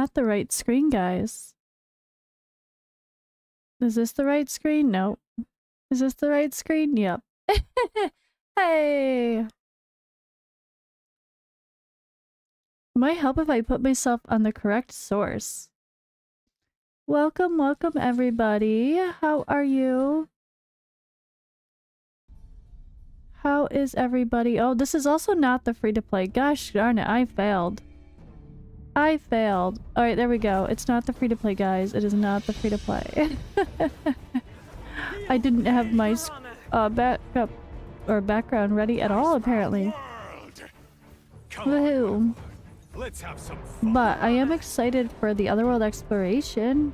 not the right screen, guys. Is this the right screen? No. Is this the right screen? Yep. Hey! Might help if I put myself on the correct source. Welcome, welcome everybody. How are you? How is everybody? Oh, this is also not the free-to-play. Gosh darn it, I failed. I failed. Alright, there we go. It's not the free-to-play, guys. It is not the free-to-play. I didn't have my backup or background ready at all, apparently. Woohoo. Let's have some fun. But I am excited for the Otherworld Exploration.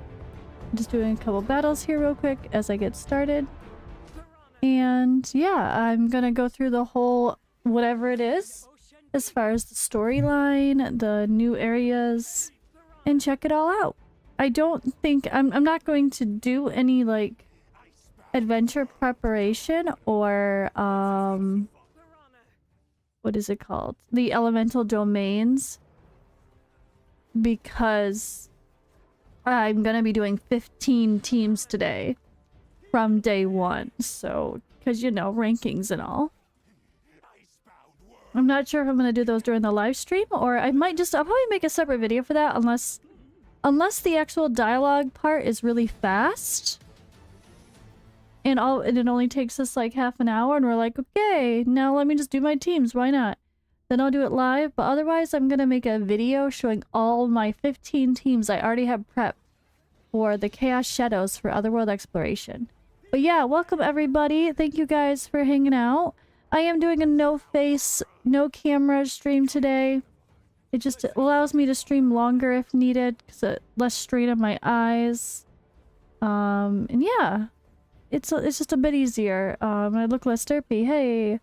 Just doing a couple battles here real quick as I get started. And yeah, I'm gonna go through the whole whatever it is as far as the storyline, the new areas, and check it all out. I don't think I'm not going to do any like adventure preparation or what is it called? The elemental domains, because I'm gonna be doing 15 teams today from day one, so because you know, rankings and all. I'm not sure if I'm gonna do those during the live stream, or I might just I'll probably make a separate video for that, unless the actual dialogue part is really fast and it only takes us like half an hour and we're like, okay, now let me just do my teams, why not? Then I'll do it live, but otherwise I'm gonna make a video showing all my 15 teams I already have prepped for the Chaos Shadows for Otherworld Exploration. But yeah, welcome everybody. Thank you guys for hanging out. I am doing a no face, no camera stream today. It just allows me to stream longer if needed, because less strain on my eyes. And yeah, it's just a bit easier. I look less derpy. Hey,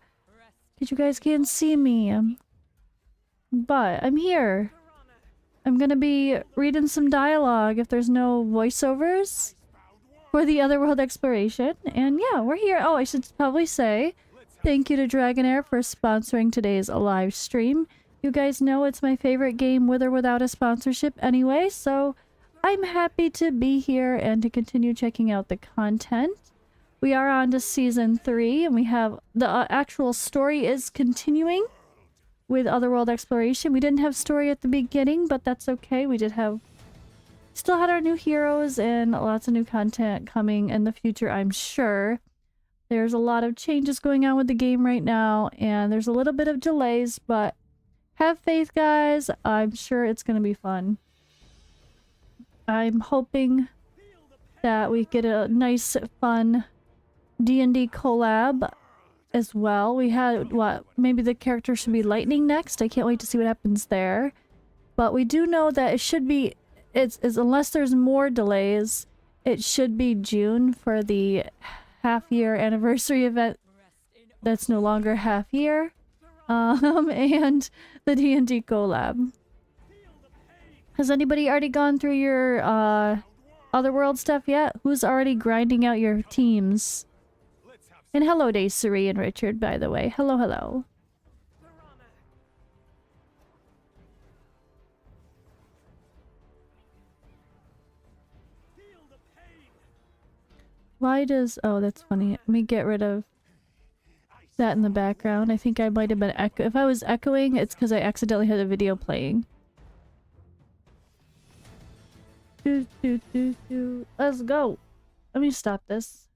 you guys can't see me, but I'm here. I'm gonna be reading some dialogue if there's no voiceovers for the Otherworld Exploration. And yeah, we're here. Oh, I should probably say thank you to Dragonheir for sponsoring today's live stream. You guys know it's my favorite game with or without a sponsorship anyway, so I'm happy to be here and to continue checking out the content. We are on to Season 3, and we have the actual story is continuing with Otherworld Exploration. We didn't have story at the beginning, but that's okay. We still had our new heroes and lots of new content coming in the future, I'm sure. There's a lot of changes going on with the game right now, and there's a little bit of delays, but have faith, guys. I'm sure it's going to be fun. I'm hoping that we get a nice, fun D&D collab as well. We had, what, maybe the character should be Lightning next. I can't wait to see what happens there. But we do know that it should be, unless there's more delays, it should be June for the half-year anniversary event that's no longer half-year. And the D&D collab. Has anybody already gone through your Otherworld stuff yet? Who's already grinding out your teams? And hello day, Suri and Richard, by the way. Hello, hello. Why does... Oh, that's funny. Let me get rid of that in the background. I think I might have been if I was echoing, it's because I accidentally had a video playing. Let's go. Let me stop this.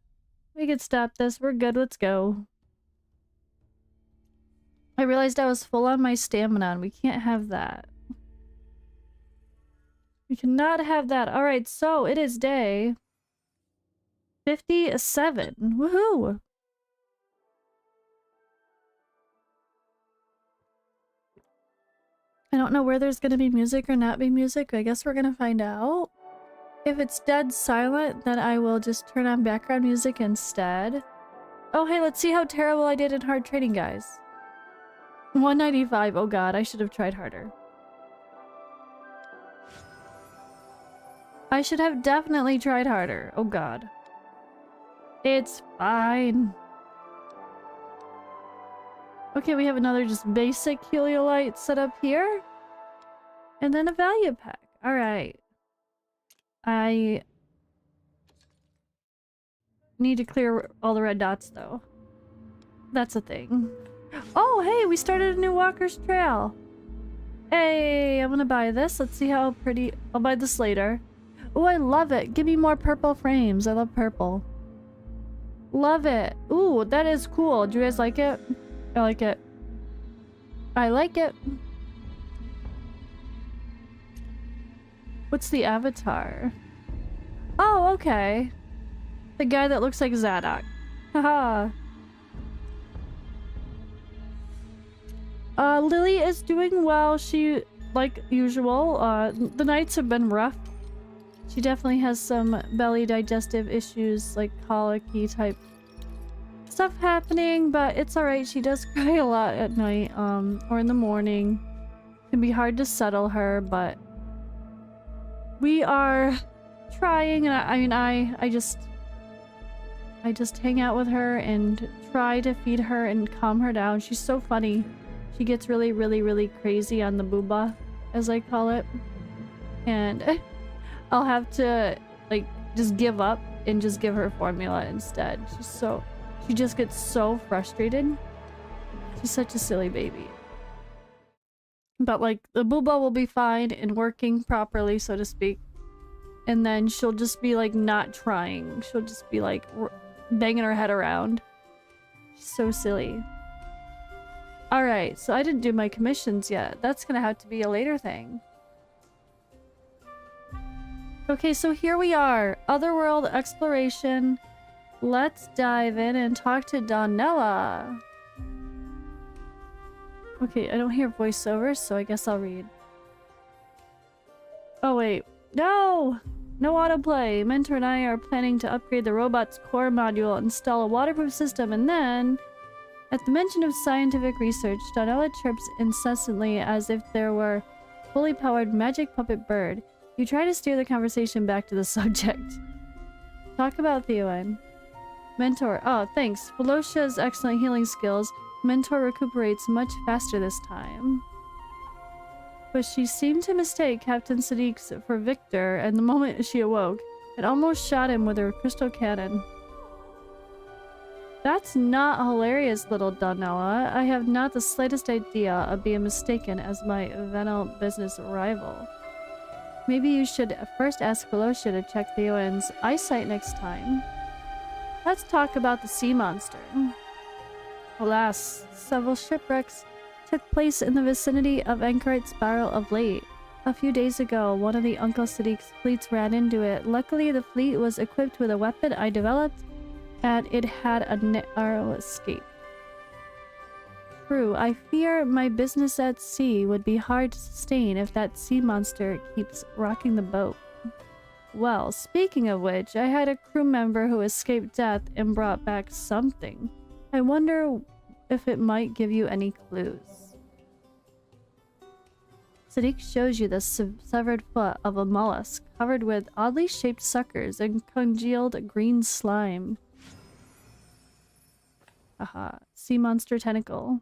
We can stop this. We're good. Let's go. I realized I was full on my stamina and we can't have that. We cannot have that. Alright, so it is day 57. Woohoo! I don't know where there's gonna be music or not be music. I guess we're gonna find out. If it's dead silent, then I will just turn on background music instead. Oh, hey, let's see how terrible I did in hard training, guys. 195. Oh god, I should have tried harder. I should have definitely tried harder. Oh god. It's fine. Okay, we have another just basic Heliolite set up here. And then a value pack. Alright. I need to clear all the red dots, though. That's a thing. Oh, hey, we started a new walker's trail. Hey, I'm gonna buy this. Let's see how pretty... I'll buy this later. Oh, I love it. Give me more purple frames. I love purple. Love it. Ooh, that is cool. Do you guys like it? I like it. I like it. What's the avatar? Oh, okay. The guy that looks like Zadok. Haha. Lily is doing well. She, like usual, the nights have been rough. She definitely has some belly digestive issues, like colicky type stuff happening, but it's alright. She does cry a lot at night, or in the morning. It can be hard to settle her, but we are trying, and I just hang out with her and try to feed her and calm her down. She's so funny. She gets really, really, really crazy on the booba, as I call it. And I'll have to, like, just give up and just give her formula instead. She just gets so frustrated. She's such a silly baby. But, like, the booba will be fine and working properly, so to speak. And then she'll just be, like, not trying. She'll just be, like, banging her head around. She's so silly. Alright, so I didn't do my commissions yet. That's gonna have to be a later thing. Okay, so here we are. Otherworld Exploration. Let's dive in and talk to Donella. Okay, I don't hear voiceovers, so I guess I'll read. Oh wait. No! No autoplay. Mentor and I are planning to upgrade the robot's core module, install a waterproof system, and then... At the mention of scientific research, Donella chirps incessantly as if there were a fully powered magic puppet bird. You try to steer the conversation back to the subject. Talk about Theowen. Mentor. Oh, thanks. Velocia's excellent healing skills. Mentor recuperates much faster this time. But she seemed to mistake Captain Sadiq's for Victor, and the moment she awoke, it almost shot him with her crystal cannon. That's not hilarious, little Donella. I have not the slightest idea of being mistaken as my venal business rival. Maybe you should first ask Velocia to check Theowen's eyesight next time. Let's talk about the sea monster. Alas, several shipwrecks took place in the vicinity of Anchorite's Barrow of late. A few days ago, one of the Uncle Sadiq's fleets ran into it. Luckily, the fleet was equipped with a weapon I developed, and it had a narrow escape. True, I fear my business at sea would be hard to sustain if that sea monster keeps rocking the boat. Well, speaking of which, I had a crew member who escaped death and brought back something. I wonder if it might give you any clues. Sadiq shows you the severed foot of a mollusk covered with oddly shaped suckers and congealed green slime. Aha, sea monster tentacle.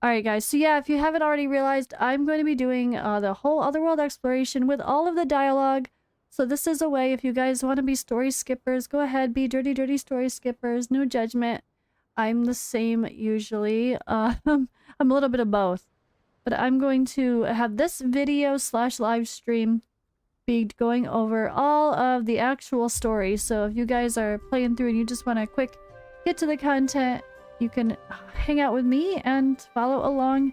Alright guys, so yeah, if you haven't already realized, I'm going to be doing the whole Otherworld Exploration with all of the dialogue. So this is a way, if you guys want to be story skippers, go ahead, be dirty, dirty story skippers, no judgment. I'm the same usually. I'm a little bit of both. But I'm going to have this video / live stream be going over all of the actual story. So if you guys are playing through and you just want to quick get to the content, you can hang out with me and follow along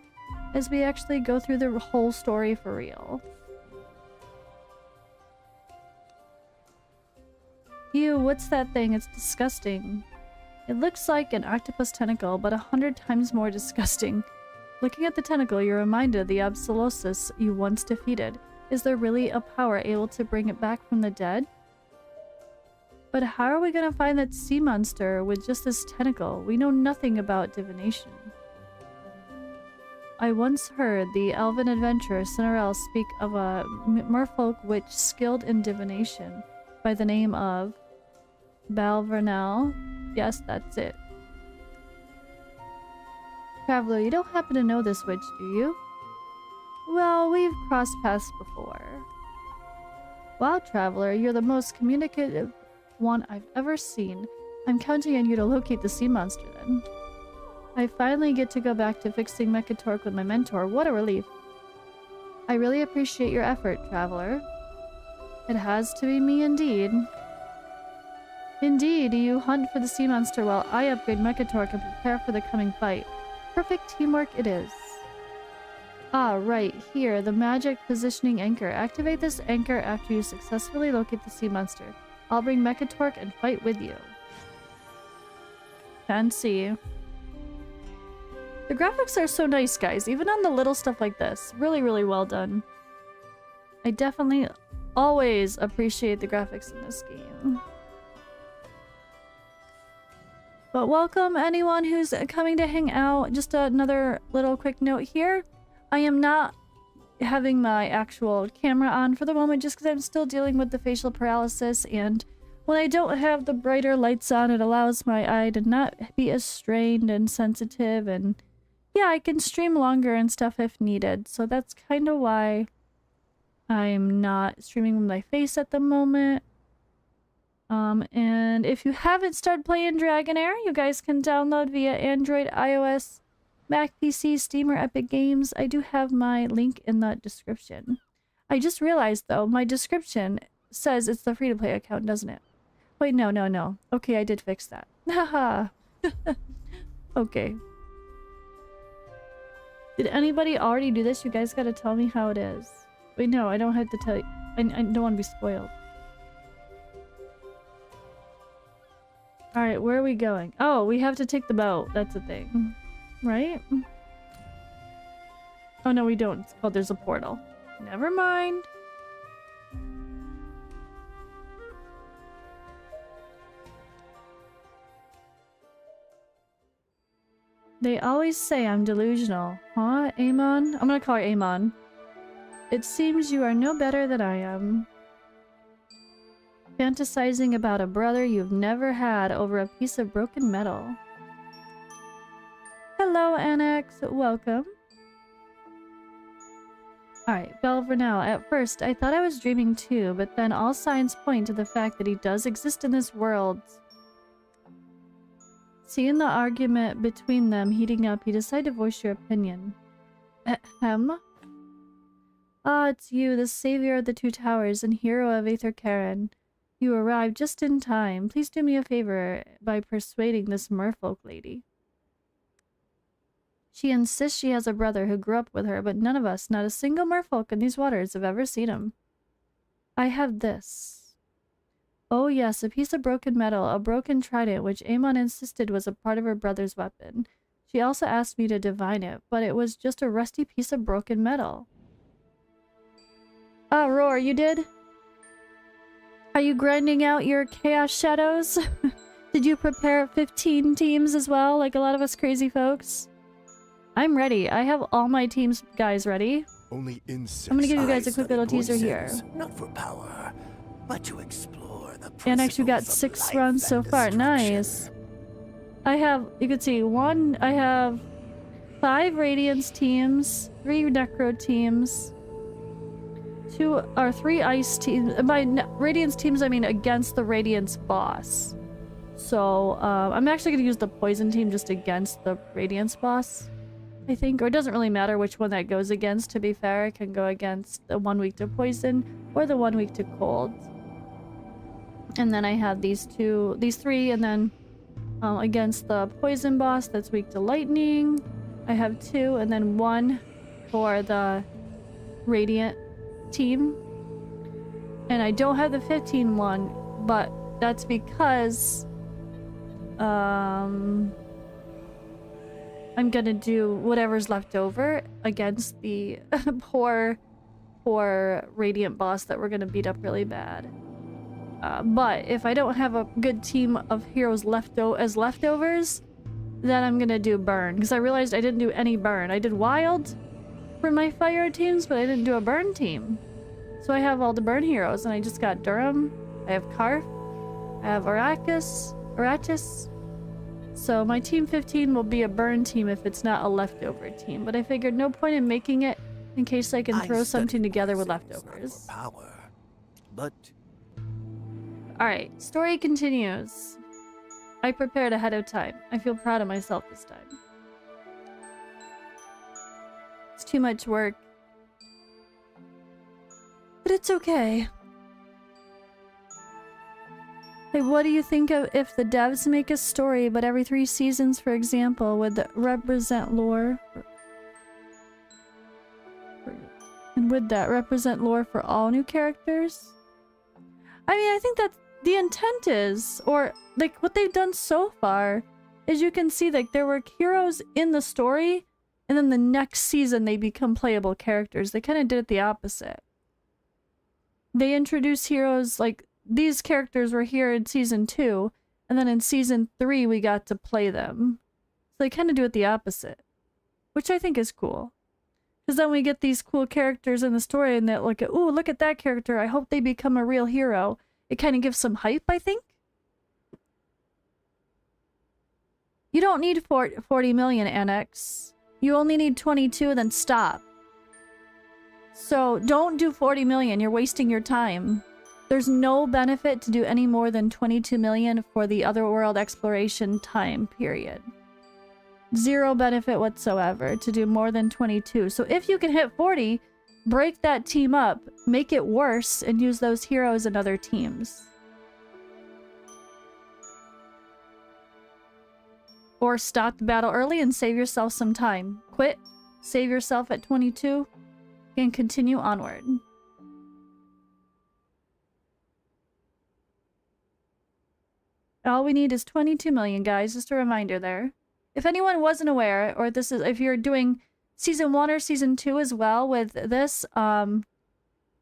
as we actually go through the whole story for real. Ew, what's that thing? It's disgusting. It looks like an octopus tentacle, but 100 times more disgusting. Looking at the tentacle, you're reminded of the Absolosis you once defeated. Is there really a power able to bring it back from the dead? But how are we gonna find that sea monster with just this tentacle? We know nothing about divination. I once heard the elven adventurer Cinderella speak of a merfolk witch skilled in divination by the name of Balvernell. Yes, that's it. Traveler, you don't happen to know this witch, do you? Well, we've crossed paths before. Wow, Traveler, you're the most communicative one I've ever seen. I'm counting on you to locate the sea monster then. I finally get to go back to fixing Mechatork with my mentor. What a relief. I really appreciate your effort, Traveler. It has to be me indeed. Indeed, you hunt for the sea monster while I upgrade Mechatork and prepare for the coming fight. Perfect teamwork it is. Ah, right, here, the magic positioning anchor. Activate this anchor after you successfully locate the sea monster. I'll bring Mechatork and fight with you. Fancy. The graphics are so nice, guys, even on the little stuff like this. Really, really well done. I definitely always appreciate the graphics in this game. But welcome anyone who's coming to hang out. Just another little quick note here. I am not having my actual camera on for the moment just because I'm still dealing with the facial paralysis, and when I don't have the brighter lights on, it allows my eye to not be as strained and sensitive, and yeah, I can stream longer and stuff if needed. So that's kind of why I'm not streaming with my face at the moment. And if you haven't started playing Dragonheir, you guys can download via Android, iOS, Mac, PC, Steam, or Epic Games. I do have my link in the description. I just realized, though, my description says it's the free-to-play account, doesn't it? Wait, no. Okay, I did fix that. Haha. Okay. Did anybody already do this? You guys gotta tell me how it is. Wait, no, I don't have to tell you. I don't want to be spoiled. Alright, where are we going? Oh, we have to take the boat. That's a thing. Right? Oh, no, we don't. Oh, there's a portal. Never mind. They always say I'm delusional. Huh, Amon? I'm gonna call her Amon. It seems you are no better than I am. Fantasizing about a brother you've never had over a piece of broken metal. Hello, Annex. Welcome. Alright, Belvernell. At first, I thought I was dreaming too, but then all signs point to the fact that he does exist in this world. Seeing the argument between them heating up, he decided to voice your opinion. Ahem. Ah, it's you, the savior of the Two Towers and hero of Aether Karen. You arrived just in time. Please do me a favor by persuading this merfolk lady. She insists she has a brother who grew up with her, but none of us, not a single merfolk in these waters, have ever seen him. I have this. Oh yes, a piece of broken metal, a broken trident, which Amon insisted was a part of her brother's weapon. She also asked me to divine it, but it was just a rusty piece of broken metal. Ah, Roar, you did? Are you grinding out your chaos shadows? Did you prepare 15 teams as well, like a lot of us crazy folks? I'm ready. I have all my teams guys ready. Only insects. I'm gonna give you guys a quick little teaser here. Not for power, but to explore the Annex, you got principles of 6 life runs so and far. destruction. Nice. I have, you can see, I have 5 Radiance teams, 3 Necro teams, 3 Ice teams. By Radiance teams, I mean against the Radiance boss. So, I'm actually going to use the Poison team just against the Radiance boss, I think. Or it doesn't really matter which one that goes against, to be fair. It can go against the one weak to Poison or the one weak to Cold. And then I have these 3, and then against the Poison boss that's weak to Lightning. I have 2, and then 1 for the Radiant team. And I don't have the 15 one, but that's because I'm gonna do whatever's left over against the poor Radiant boss that we're gonna beat up really bad. But if I don't have a good team of heroes as leftovers, then I'm gonna do burn, because I realized I didn't do any burn. I did wild for my fire teams, but I didn't do a burn team. So I have all the burn heroes, and I just got Durham, I have Karth, I have Aratus. So my team 15 will be a burn team if it's not a leftover team, but I figured no point in making it in case I can I throw something studied together with poisons not leftovers. for power, but Alright, story continues. I prepared ahead of time. I feel proud of myself this time. It's too much work. But it's okay. Like, what do you think of if the devs make a story, but every 3 seasons, for example, would represent lore? And would that represent lore for all new characters? I mean, I think that the intent is, or like what they've done so far, is you can see like there were heroes in the story, and then the next season they become playable characters. They kind of did it the opposite. They introduced heroes like these characters were here in season 2, and then in season 3 we got to play them. So they kind of do it the opposite, which I think is cool. Because then we get these cool characters in the story, and they're like, ooh, look at that character. I hope they become a real hero. It kind of gives some hype, I think. You don't need 40 million, Annex. You only need 22, then stop. So don't do 40 million. You're wasting your time. There's no benefit to do any more than 22 million for the Otherworld Exploration time period. Zero benefit whatsoever to do more than 22. So if you can hit 40, break that team up, make it worse, and use those heroes in other teams. Or stop the battle early and save yourself some time. Quit, save yourself at 22, and continue onward. All we need is 22 million, guys. Just a reminder there. If anyone wasn't aware, or this is if you're doing season 1 or season 2 as well with this, the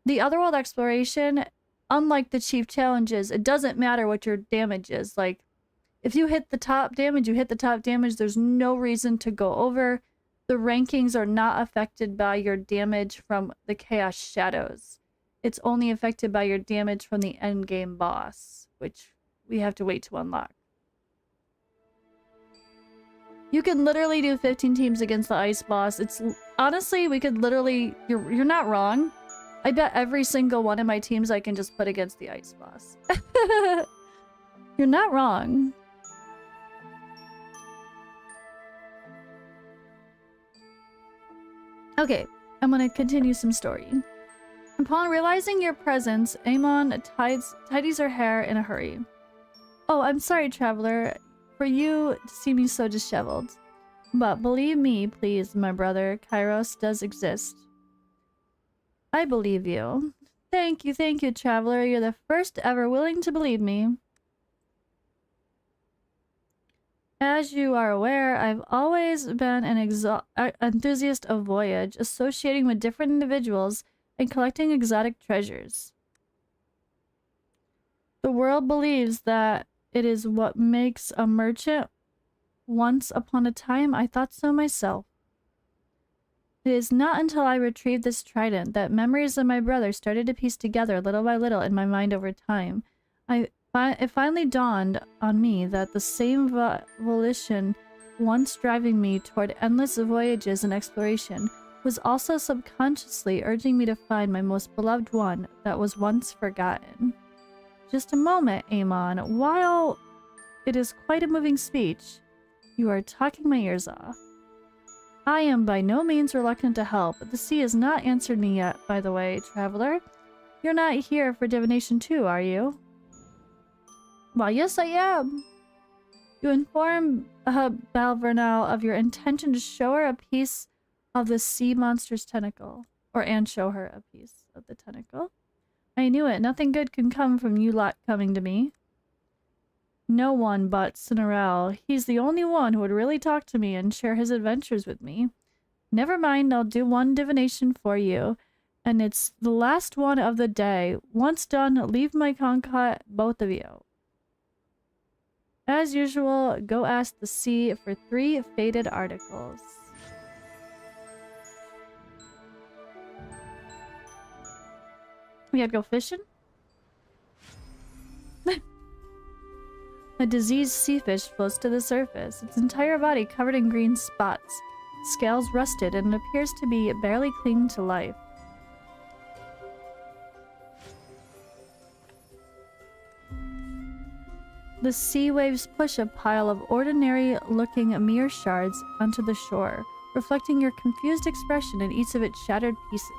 Otherworld Exploration, unlike the Chief Challenges, it doesn't matter what your damage is. Like, if you hit the top damage, you hit the top damage. There's no reason to go over. The rankings are not affected by your damage from the Chaos Shadows. It's only affected by your damage from the endgame boss, which we have to wait to unlock. You can literally do 15 teams against the ice boss. It's honestly, we could literally, you're not wrong. I bet every single one of my teams I can just put against the ice boss. You're not wrong. Okay, I'm gonna continue some story. Upon realizing your presence, Amon tidies her hair in a hurry. Oh, I'm sorry, traveler, for you to see me so disheveled. But believe me, please, my brother, Kairos does exist. I believe you. Thank you, traveler. You're the first ever willing to believe me. As you are aware, I've always been an enthusiast of voyage, associating with different individuals and collecting exotic treasures. The world believes that it is what makes a merchant. Once upon a time, I thought so myself. It is not until I retrieved this trident that memories of my brother started to piece together little by little in my mind over time. It finally dawned on me that the same volition once driving me toward endless voyages and exploration was also subconsciously urging me to find my most beloved one that was once forgotten. Just a moment, Amon. While it is quite a moving speech, you are talking my ears off. I am by no means reluctant to help, but the sea has not answered me yet, by the way, traveler. You're not here for divination too, are you? Well, yes I am. You inform Balvernal of your intention to show her a piece of the sea monster's tentacle. And show her a piece of the tentacle. I knew it. Nothing good can come from you lot coming to me. No one but Cinerel. He's the only one who would really talk to me and share his adventures with me. Never mind, I'll do one divination for you. And it's the last one of the day. Once done, leave my concat, both of you. As usual, go ask the sea for 3 faded articles. We gotta go fishing? A diseased sea fish floats to the surface, its entire body covered in green spots. scales rusted, and it appears to be barely clinging to life. The sea waves push a pile of ordinary-looking mirror shards onto the shore, reflecting your confused expression in each of its shattered pieces.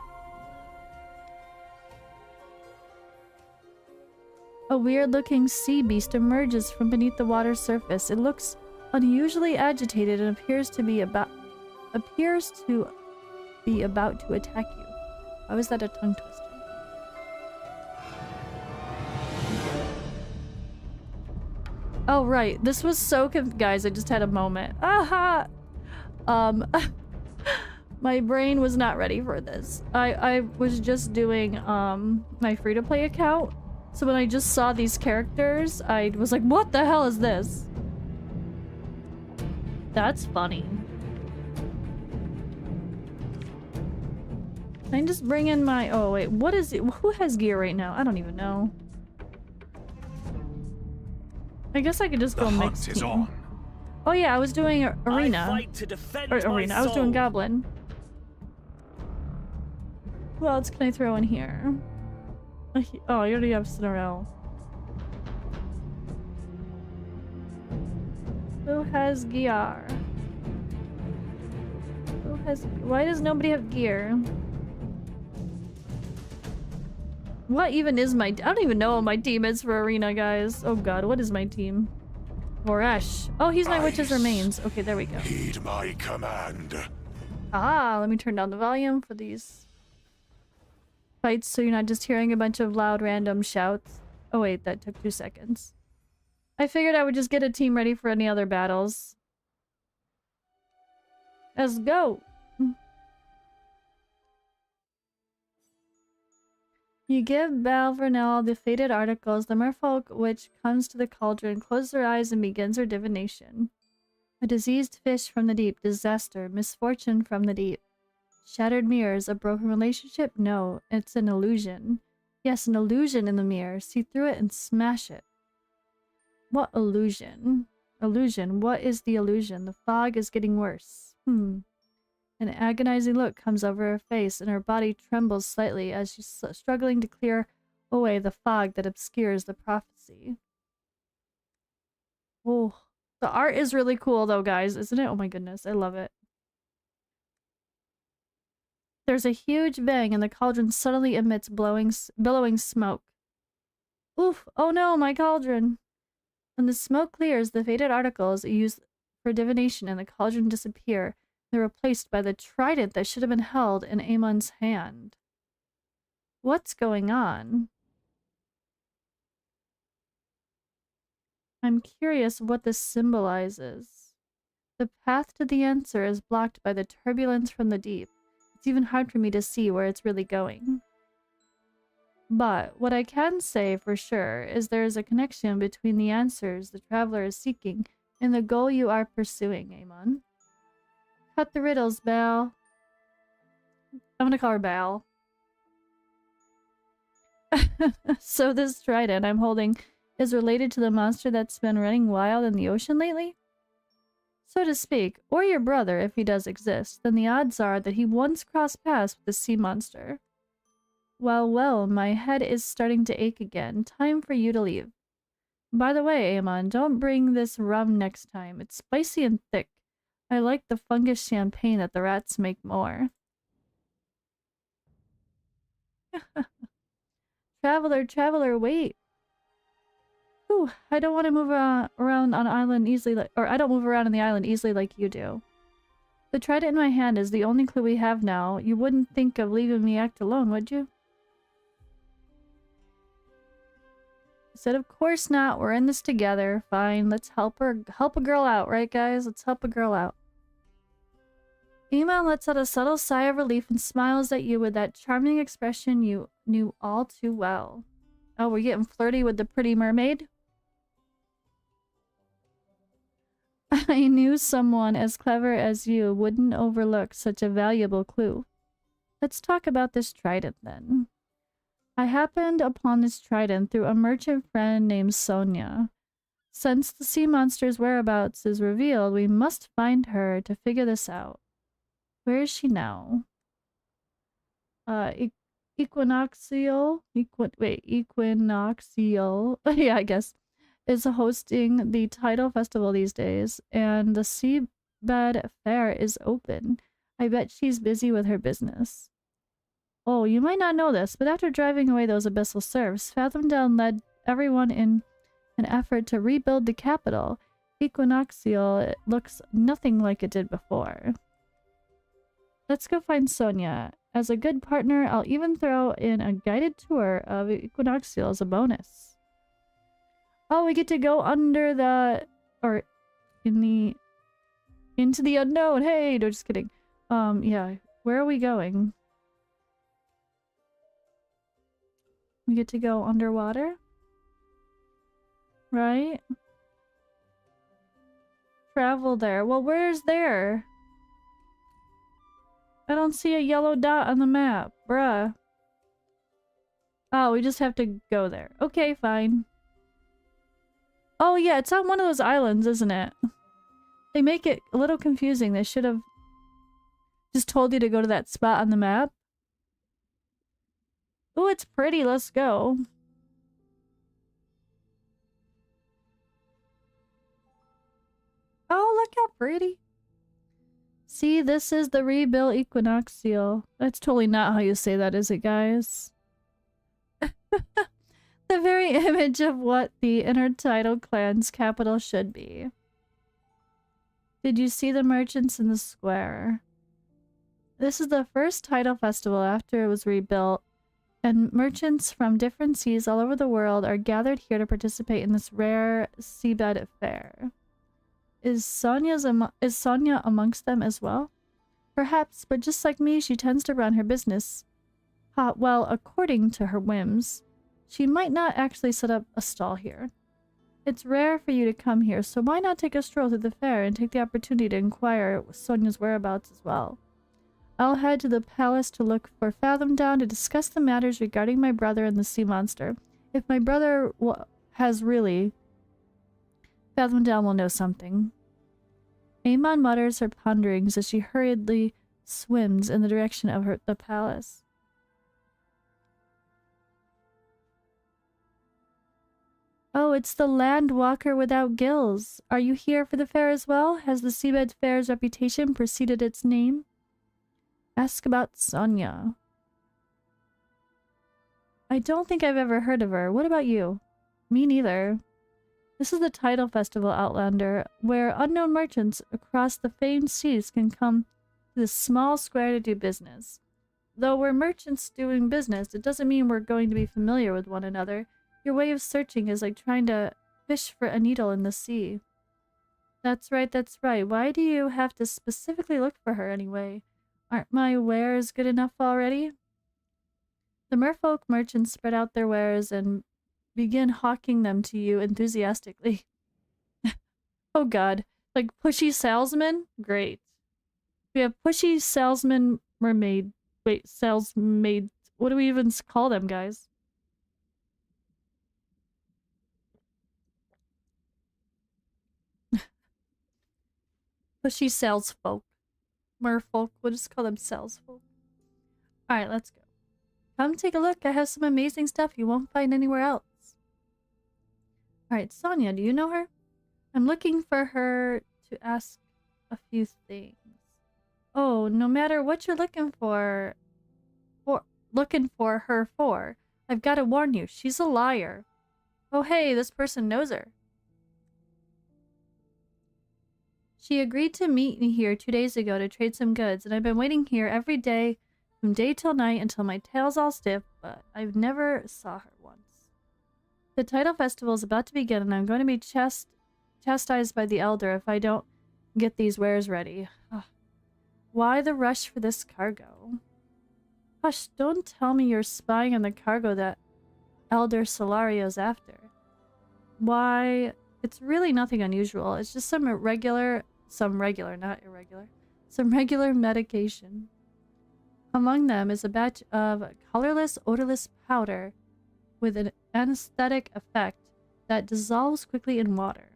A weird-looking sea beast emerges from beneath the water's surface. It looks unusually agitated and appears to be about to attack you. Why was that a tongue twister? Oh right, this was so guys, I just had a moment. Aha! My brain was not ready for this. I was just doing my free-to-play account. So when I just saw these characters, I was like, what the hell is this? That's funny. Can I just bring in my... Oh wait, what is it? Who has gear right now? I don't even know. I guess I could just go mix team. On. Oh yeah, I was doing arena. I was doing goblin. Who else can I throw in here? Oh, I already have Cinderella. Who has gear? Who has... Why does nobody have gear? What even is my... I don't even know what my team is for arena, guys. Oh god, what is my team? Voresh. Oh, he's my witch's remains. Okay, there we go. Heed my command. Ah, let me turn down the volume for these fights so you're not just hearing a bunch of loud random shouts. Oh wait, that took 2 seconds. I figured I would just get a team ready for any other battles. Let's go! You give Balvernell the fated articles. The merfolk witch comes to the cauldron, closes her eyes, and begins her divination. A diseased fish from the deep. Disaster. Misfortune from the deep. Shattered mirrors. A broken relationship? No, it's an illusion. Yes, an illusion in the mirror. See through it and smash it. What illusion? Illusion. What is the illusion? The fog is getting worse. An agonizing look comes over her face, and her body trembles slightly as she's struggling to clear away the fog that obscures the prophecy. Oh, the art is really cool though, guys, isn't it? Oh my goodness, I love it. There's a huge bang, and the cauldron suddenly emits billowing smoke. Oof! Oh no, my cauldron! When the smoke clears, the fated articles used for divination in the cauldron disappear. They're replaced by the trident that should have been held in Amon's hand. What's going on? I'm curious what this symbolizes. The path to the answer is blocked by the turbulence from the deep. It's even hard for me to see where it's really going. But what I can say for sure is there is a connection between the answers the traveler is seeking and the goal you are pursuing, Amon. Cut the riddles, Bal. I'm gonna call her Bal. So this trident I'm holding is related to the monster that's been running wild in the ocean lately? So to speak, or your brother if he does exist, then the odds are that he once crossed paths with the sea monster. Well, well, my head is starting to ache again. Time for you to leave. By the way, Amon, don't bring this rum next time. It's spicy and thick. I like the fungus champagne that the rats make more. Traveler, wait. Ooh, I don't want to move around on island easily, I don't move around on the island easily like you do. The trident in my hand is the only clue we have now. You wouldn't think of leaving me act alone, would you? I said, of course not. We're in this together. Fine, let's help a girl out, right guys? Let's help a girl out. Amon lets out a subtle sigh of relief and smiles at you with that charming expression you knew all too well. Oh, we're getting flirty with the pretty mermaid? I knew someone as clever as you wouldn't overlook such a valuable clue. Let's talk about this trident then. I happened upon this trident through a merchant friend named Sonia. Since the sea monster's whereabouts is revealed, we must find her to figure this out. Where is she now? Equinoxial? Equinoxial. Yeah, I guess. Is hosting the title festival these days, and the Seabed Fair is open. I bet she's busy with her business. Oh, you might not know this, but after driving away those abyssal serfs, Fathom Down led everyone in an effort to rebuild the capital. Equinoxial looks nothing like it did before. Let's go find Sonia. As a good partner, I'll even throw in a guided tour of Equinoxial as a bonus. Oh, we get to go under the... or into the unknown. Hey, no, just kidding. Yeah. Where are we going? We get to go underwater? Right? Travel there. Well, where's there? I don't see a yellow dot on the map. Bruh. Oh, we just have to go there. Okay, fine. Oh yeah, it's on one of those islands, isn't it? They make it a little confusing. They should have just told you to go to that spot on the map. Oh, it's pretty. Let's go. Oh, look how pretty. See, this is the rebuilt Equinoxial. That's totally not how you say that, is it, guys? The very image of what the intertidal clan's capital should be. Did you see the merchants in the square? This is the first tidal festival after it was rebuilt, and merchants from different seas all over the world are gathered here to participate in this rare seabed fair. Is Sonia amongst them as well? Perhaps, but just like me, she tends to run her business. Well, according to her whims. She might not actually set up a stall here. It's rare for you to come here, so why not take a stroll through the fair and take the opportunity to inquire Sonia's whereabouts as well? I'll head to the palace to look for Fathom Down to discuss the matters regarding my brother and the sea monster. If my brother has really... Fathom Down will know something. Amon mutters her ponderings as she hurriedly swims in the direction of the palace. Oh, it's the land walker without gills. Are you here for the fair as well? Has the Seabed Fair's reputation preceded its name? Ask about Sonia. I don't think I've ever heard of her. What about you? Me neither. This is the Tidal Festival, Outlander, where unknown merchants across the famed seas can come to this small square to do business. Though we're merchants doing business, it doesn't mean we're going to be familiar with one another. Your way of searching is like trying to fish for a needle in the sea. That's right, that's right. Why do you have to specifically look for her anyway? Aren't my wares good enough already? The merfolk merchants spread out their wares and begin hawking them to you enthusiastically. Oh god. Like pushy salesman? Great. We have pushy salesman mermaid. Wait, salesmaid. What do we even call them, guys? Pushy salesfolk. Merfolk. We'll just call them salesfolk. Alright, let's go. Come take a look. I have some amazing stuff you won't find anywhere else. Alright, Sonia, do you know her? I'm looking for her to ask a few things. Oh, no matter what you're looking for her for, I've got to warn you, she's a liar. Oh hey, this person knows her. She agreed to meet me here 2 days ago to trade some goods, and I've been waiting here every day, from day till night, until my tail's all stiff, but I've never saw her once. The Tidal Festival is about to begin, and I'm going to be chastised by the Elder if I don't get these wares ready. Ugh. Why the rush for this cargo? Hush, don't tell me you're spying on the cargo that Elder Solario's after. Why, it's really nothing unusual. It's just some regular medication. Among them is a batch of colorless, odorless powder with an anesthetic effect that dissolves quickly in water.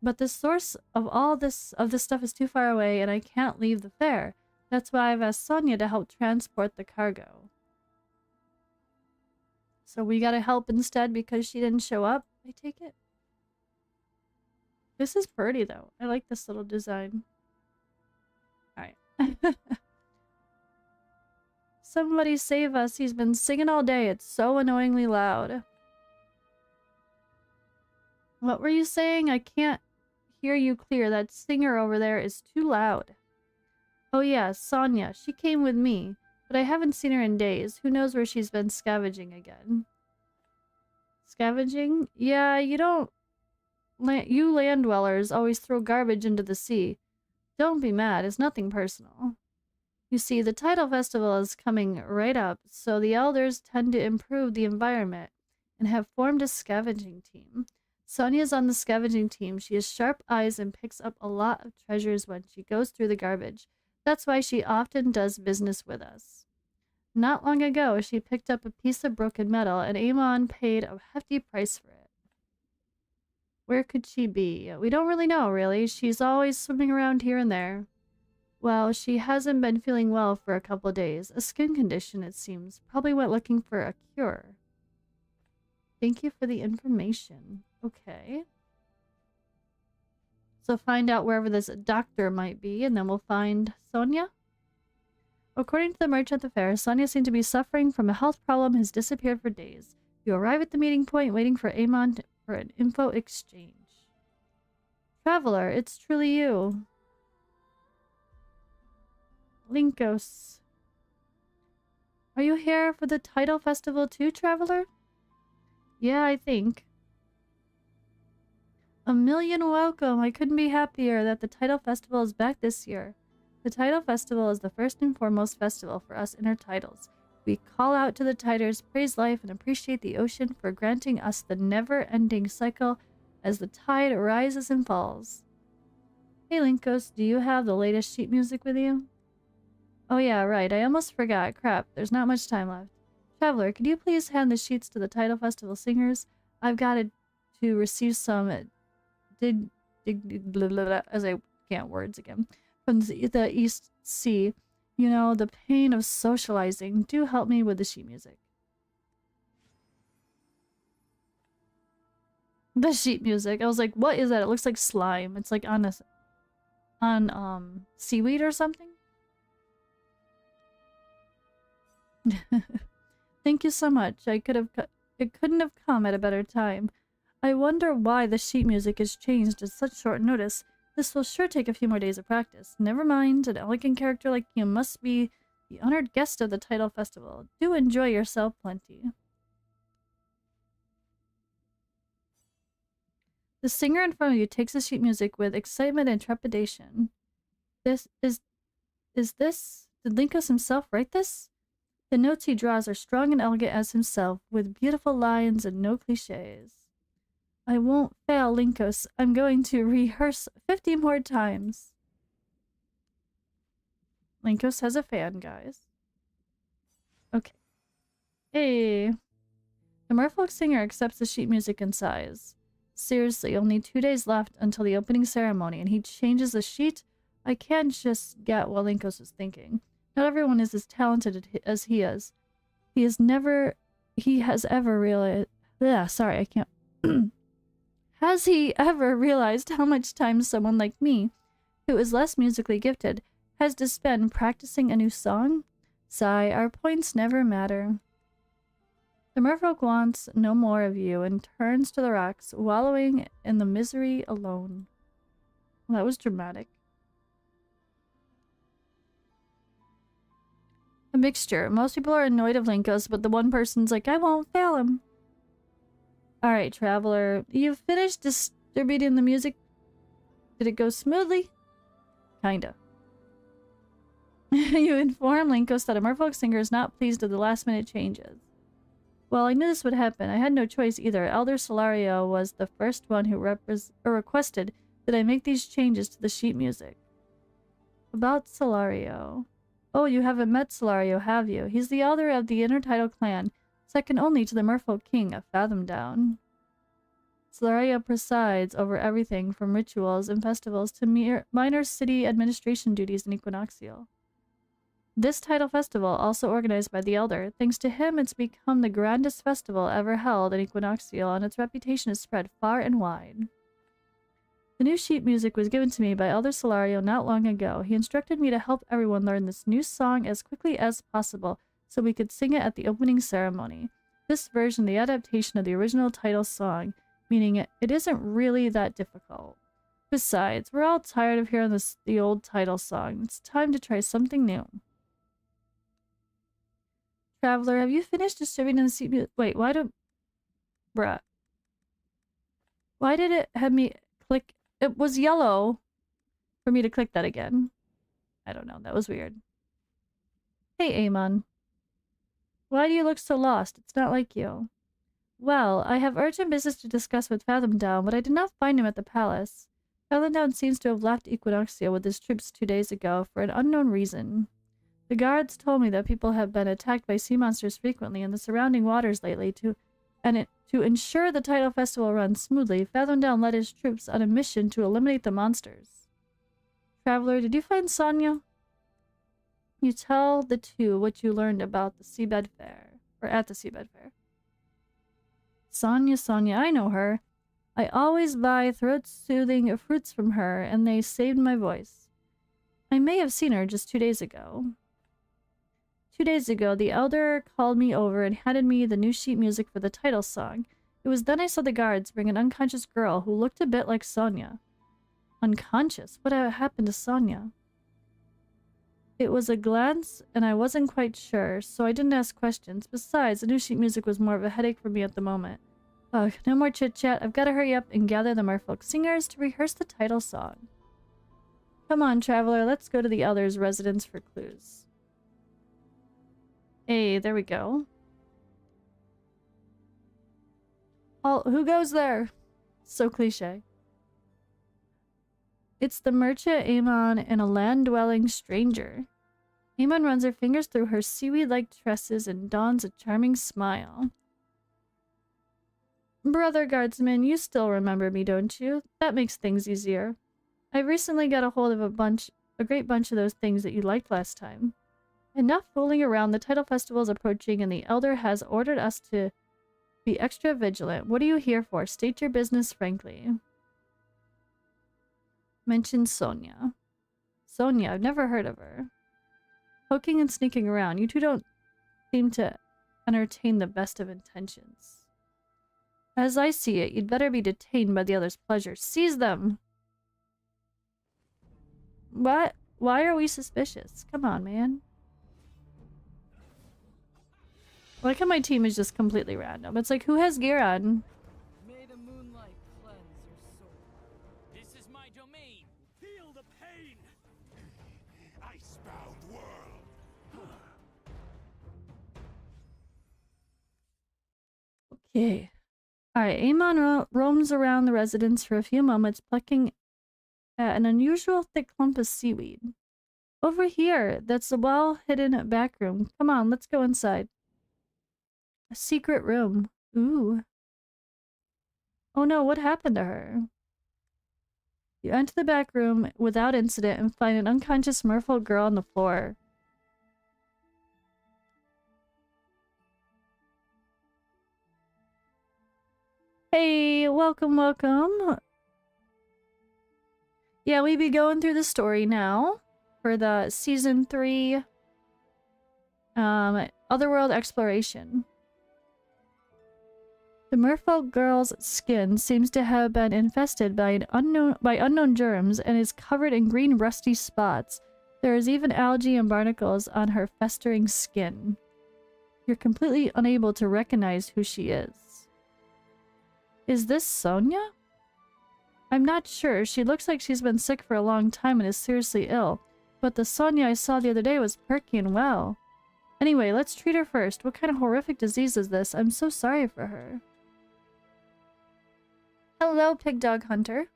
But the source of all this stuff is too far away, and I can't leave the fair. That's why I've asked Sonia to help transport the cargo. So we gotta help instead because she didn't show up, I take it? This is pretty though. I like this little design. Alright. Somebody save us. He's been singing all day. It's so annoyingly loud. What were you saying? I can't hear you clear. That singer over there is too loud. Oh yeah, Sonia. She came with me, but I haven't seen her in days. Who knows where she's been scavenging again. Scavenging? Yeah, you don't... You land dwellers always throw garbage into the sea. Don't be mad. It's nothing personal. You see, the title festival is coming right up, so the elders tend to improve the environment and have formed a scavenging team. Sonia's on the scavenging team. She has sharp eyes and picks up a lot of treasures when she goes through the garbage. That's why she often does business with us. Not long ago, she picked up a piece of broken metal, and Amon paid a hefty price for it. Where could she be? We don't really know, really. She's always swimming around here and there. Well, she hasn't been feeling well for a couple days. A skin condition, it seems. Probably went looking for a cure. Thank you for the information. Okay. So find out wherever this doctor might be, and then we'll find Sonia. According to the merchant at the fair, Sonia seemed to be suffering from a health problem and has disappeared for days. You arrive at the meeting point, waiting for Amon for an info exchange. Traveler, it's truly you. Linkos. Are you here for the title festival too, Traveler? Yeah, I think. A million welcome. I couldn't be happier that the title festival is back this year. The title festival is the first and foremost festival for us inner titles. We call out to the titers, praise life, and appreciate the ocean for granting us the never-ending cycle as the tide rises and falls. Hey Linkos, do you have the latest sheet music with you? Oh yeah, right. I almost forgot. Crap, there's not much time left. Traveler, could you please hand the sheets to the title festival singers? I've got to receive some blah, blah, blah, as I can't words again. From the East Sea. You know, the pain of socializing. Do help me with the sheet music. The sheet music. I was like, what is that? It looks like slime. It's like on seaweed or something? Thank you so much. It couldn't have come at a better time. I wonder why the sheet music is changed at such short notice. This will sure take a few more days of practice. Never mind, an elegant character like you must be the honored guest of the title festival. Do enjoy yourself plenty. The singer in front of you takes the sheet music with excitement and trepidation. Did Linkos himself write this? The notes he draws are strong and elegant as himself, with beautiful lines and no cliches. I won't fail, Linkos. I'm going to rehearse 50 more times. Linkos has a fan, guys. Okay. Hey. The merfolk singer accepts the sheet music and sighs. Seriously, only 2 days left until the opening ceremony, and he changes the sheet? I can't just get what Linkos is thinking. Not everyone is as talented as he is. He has ever realized... sorry, I can't... Has he ever realized how much time someone like me, who is less musically gifted, has to spend practicing a new song? Sigh, our points never matter. The merfolk wants no more of you and turns to the rocks, wallowing in the misery alone. Well, that was dramatic. A mixture. Most people are annoyed of Linkos, but the one person's like, I won't fail him. Alright, Traveler. You've finished distributing the music? Did it go smoothly? Kinda. You inform Linkos that a merfolk singer is not pleased with the last-minute changes. Well, I knew this would happen. I had no choice either. Elder Solario was the first one who requested that I make these changes to the sheet music. About Solario. Oh, you haven't met Solario, have you? He's the elder of the Intertidal clan, second only to the Merfolk King a fathom down. Solario presides over everything from rituals and festivals to minor city administration duties in Equinoxial. This title festival, also organized by the Elder, thanks to him it's become the grandest festival ever held in Equinoxial, and its reputation is spread far and wide. The new sheet music was given to me by Elder Solario not long ago. He instructed me to help everyone learn this new song as quickly as possible so we could sing it at the opening ceremony. This version, the adaptation of the original title song, meaning it isn't really that difficult. Besides, we're all tired of hearing the old title song. It's time to try something new. Traveler, have you finished distributing the sheet music? Wait, why do... Bruh. Why did it have me click... It was yellow for me to click that again. I don't know, that was weird. Hey, Amon. Why do you look so lost? It's not like you. Well, I have urgent business to discuss with Fathom Down, but I did not find him at the palace. Fathom Down seems to have left Equinoxia with his troops 2 days ago for an unknown reason. The guards told me that people have been attacked by sea monsters frequently in the surrounding waters lately to ensure the title festival runs smoothly. Fathom Down led his troops on a mission to eliminate the monsters. Traveler, did you find Sonia? You tell the two what you learned about the seabed fair, or at the seabed fair. Sonia, I know her. I always buy throat-soothing fruits from her, and they saved my voice. I may have seen her just 2 days ago. 2 days ago, the Elder called me over and handed me the new sheet music for the title song. It was then I saw the guards bring an unconscious girl who looked a bit like Sonia. Unconscious? What happened to Sonia? It was a glance, and I wasn't quite sure, so I didn't ask questions. Besides, the new sheet music was more of a headache for me at the moment. Ugh, no more chit-chat. I've got to hurry up and gather the merfolk singers to rehearse the title song. Come on, Traveler, let's go to the Elder's residence for clues. Hey, there we go. Who goes there? So cliche. It's the merchant Amon and a land-dwelling stranger. Amon runs her fingers through her seaweed-like tresses and dons a charming smile. Brother Guardsman, you still remember me, don't you? That makes things easier. I recently got a hold of a great bunch of those things that you liked last time. Enough fooling around, the title festival is approaching and the Elder has ordered us to be extra vigilant. What are you here for? State your business frankly. Mention Sonia. Sonia, I've never heard of her. Poking and sneaking around, you two don't seem to entertain the best of intentions. As I see it, you'd better be detained by the Elder's pleasure. Seize them! What? Why are we suspicious? Come on, man. I like how my team is just completely random. It's like, who has gear on? May the moonlight cleanse your soul. This is my domain. Feel the pain. Icebound world. Okay. Alright, Amon roams around the residence for a few moments, plucking at an unusual thick clump of seaweed. Over here! That's the well-hidden back room. Come on, let's go inside. A secret room. Ooh. Oh no, what happened to her? You enter the back room without incident and find an unconscious merfolk girl on the floor. Hey, welcome, welcome. Yeah, we be going through the story now for the Season 3 Otherworld Exploration. The merfolk girl's skin seems to have been infested by unknown germs and is covered in green rusty spots. There is even algae and barnacles on her festering skin. You're completely unable to recognize who she is. Is this Sonia? I'm not sure. She looks like she's been sick for a long time and is seriously ill. But the Sonia I saw the other day was perky and well. Anyway, let's treat her first. What kind of horrific disease is this? I'm so sorry for her. Hello, Pig Dog Hunter.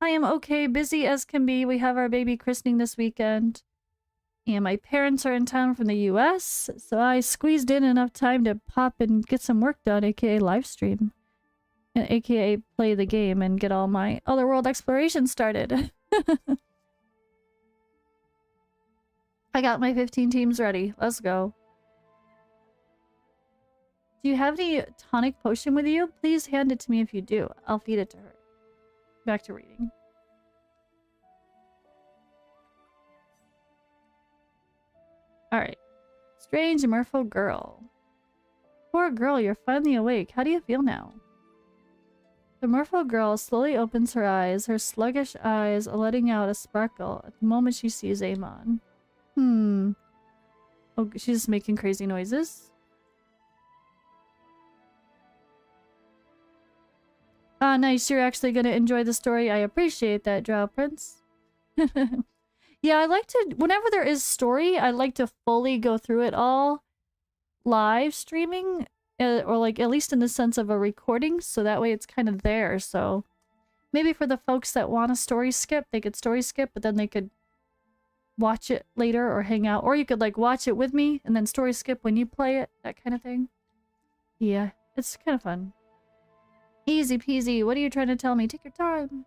I am okay, busy as can be. We have our baby christening this weekend. And my parents are in town from the US, so I squeezed in enough time to pop and get some work done, aka live stream. And aka play the game and get all my Otherworld Exploration started. I got my 15 teams ready. Let's go. Do you have any tonic potion with you? Please hand it to me if you do. I'll feed it to her. Back to reading. Alright. Strange and merfolk girl. Poor girl, you're finally awake. How do you feel now? The merfolk girl slowly opens her eyes, her sluggish eyes letting out a sparkle at the moment she sees Amon. Oh, she's just making crazy noises. Ah, nice. You're actually gonna enjoy the story. I appreciate that, Drow Prince. Yeah, I like to... Whenever there is story, I like to fully go through it all live streaming. Or like, at least in the sense of a recording. So that way it's kind of there. So maybe for the folks that want a story skip, they could story skip. But then they could watch it later or hang out. Or you could like watch it with me and then story skip when you play it. That kind of thing. Yeah, it's kind of fun. Easy peasy. What are you trying to tell me? Take your time.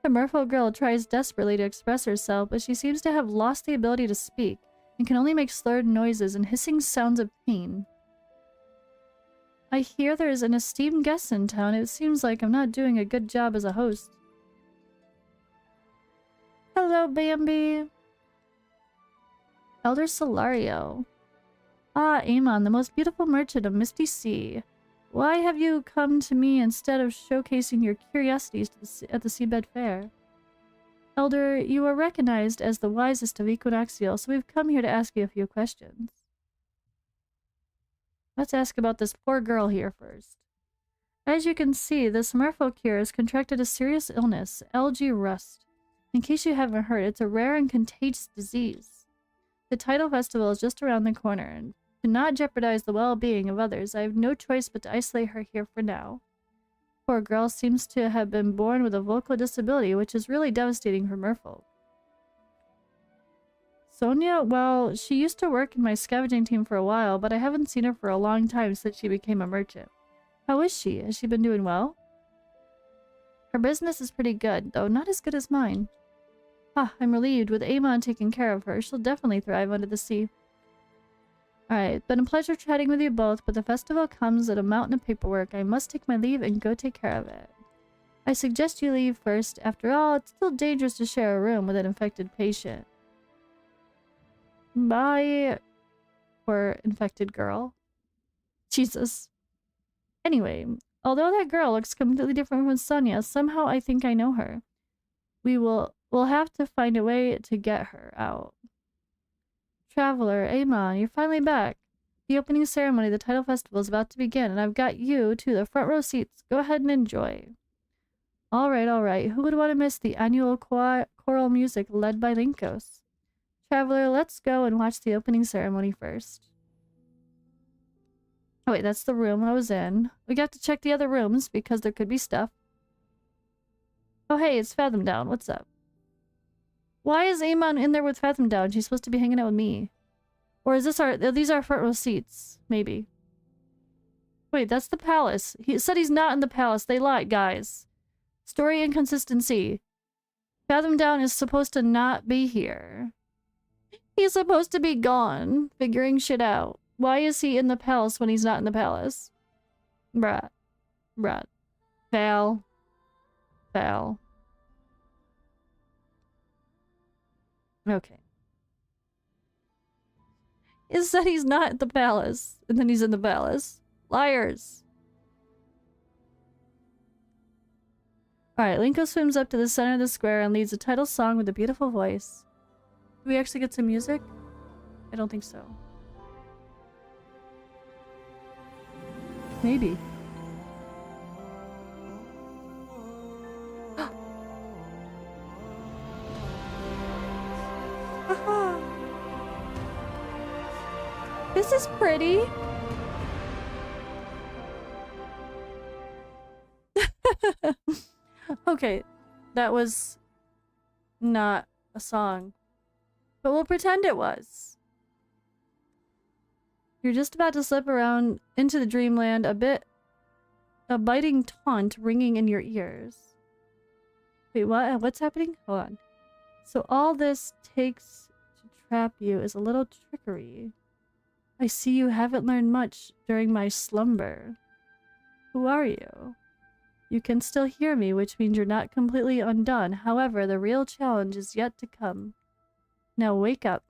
The merfolk girl tries desperately to express herself, but she seems to have lost the ability to speak and can only make slurred noises and hissing sounds of pain. I hear there is an esteemed guest in town. It seems like I'm not doing a good job as a host. Hello, Bambi. Elder Solario. Ah, Amon, the most beautiful merchant of Misty Sea. Why have you come to me instead of showcasing your curiosities at the Seabed Fair? Elder, you are recognized as the wisest of Equinoxial, so we've come here to ask you a few questions. Let's ask about this poor girl here first. As you can see, this merfolk here has contracted a serious illness, algae rust. In case you haven't heard, it's a rare and contagious disease. The title festival is just around the corner, and to not jeopardize the well-being of others, I have no choice but to isolate her here for now. Poor girl seems to have been born with a vocal disability, which is really devastating for merfolk. Sonia? Well, she used to work in my scavenging team for a while, but I haven't seen her for a long time since she became a merchant. How is she? Has she been doing well? Her business is pretty good, though not as good as mine. Ah, I'm relieved. With Amon taking care of her, she'll definitely thrive under the sea. Alright, it's been a pleasure chatting with you both, but the festival comes at a mountain of paperwork. I must take my leave and go take care of it. I suggest you leave first. After all, it's still dangerous to share a room with an infected patient. Bye, poor infected girl. Jesus. Anyway, although that girl looks completely different from Sonia, somehow I think I know her. We'll have to find a way to get her out. Traveler, Amon, you're finally back. The opening ceremony of the title festival is about to begin, and I've got you to the front row seats. Go ahead and enjoy. Alright. Who would want to miss the annual choral music led by Linkos? Traveler, let's go and watch the opening ceremony first. Oh wait, that's the room I was in. We got to check the other rooms because there could be stuff. Oh hey, it's Fathom Down. What's up? Why is Amon in there with Fathom Down? She's supposed to be hanging out with me. Or is this these are front row seats? Maybe. Wait, that's the palace. He said he's not in the palace. They lied, guys. Story inconsistency. Fathom Down is supposed to not be here. He's supposed to be gone, figuring shit out. Why is he in the palace when he's not in the palace? Bruh. Val. Okay. It said he's not at the palace, and then he's in the palace. Liars. Alright, Linko swims up to the center of the square and leads a title song with a beautiful voice. Do we actually get some music? I don't think so. Maybe. This is pretty. Okay, that was not a song, but we'll pretend it was. You're just about to slip around into the dreamland, a biting taunt ringing in your ears. Wait, what? What's happening? Hold on. So all this takes to trap you is a little trickery. I see you haven't learned much during my slumber. Who are you? You can still hear me, which means you're not completely undone. However, the real challenge is yet to come. Now wake up.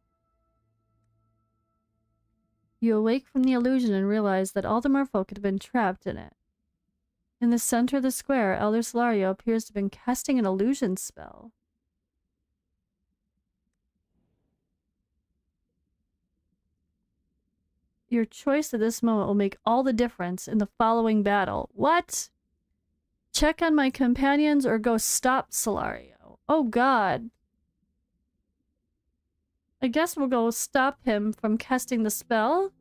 You awake from the illusion and realize that all the merfolk had been trapped in it. In the center of the square, Elder Solario appears to have been casting an illusion spell. Your choice at this moment will make all the difference in the following battle. What? Check on my companions or go stop Solario. Oh god. I guess we'll go stop him from casting the spell.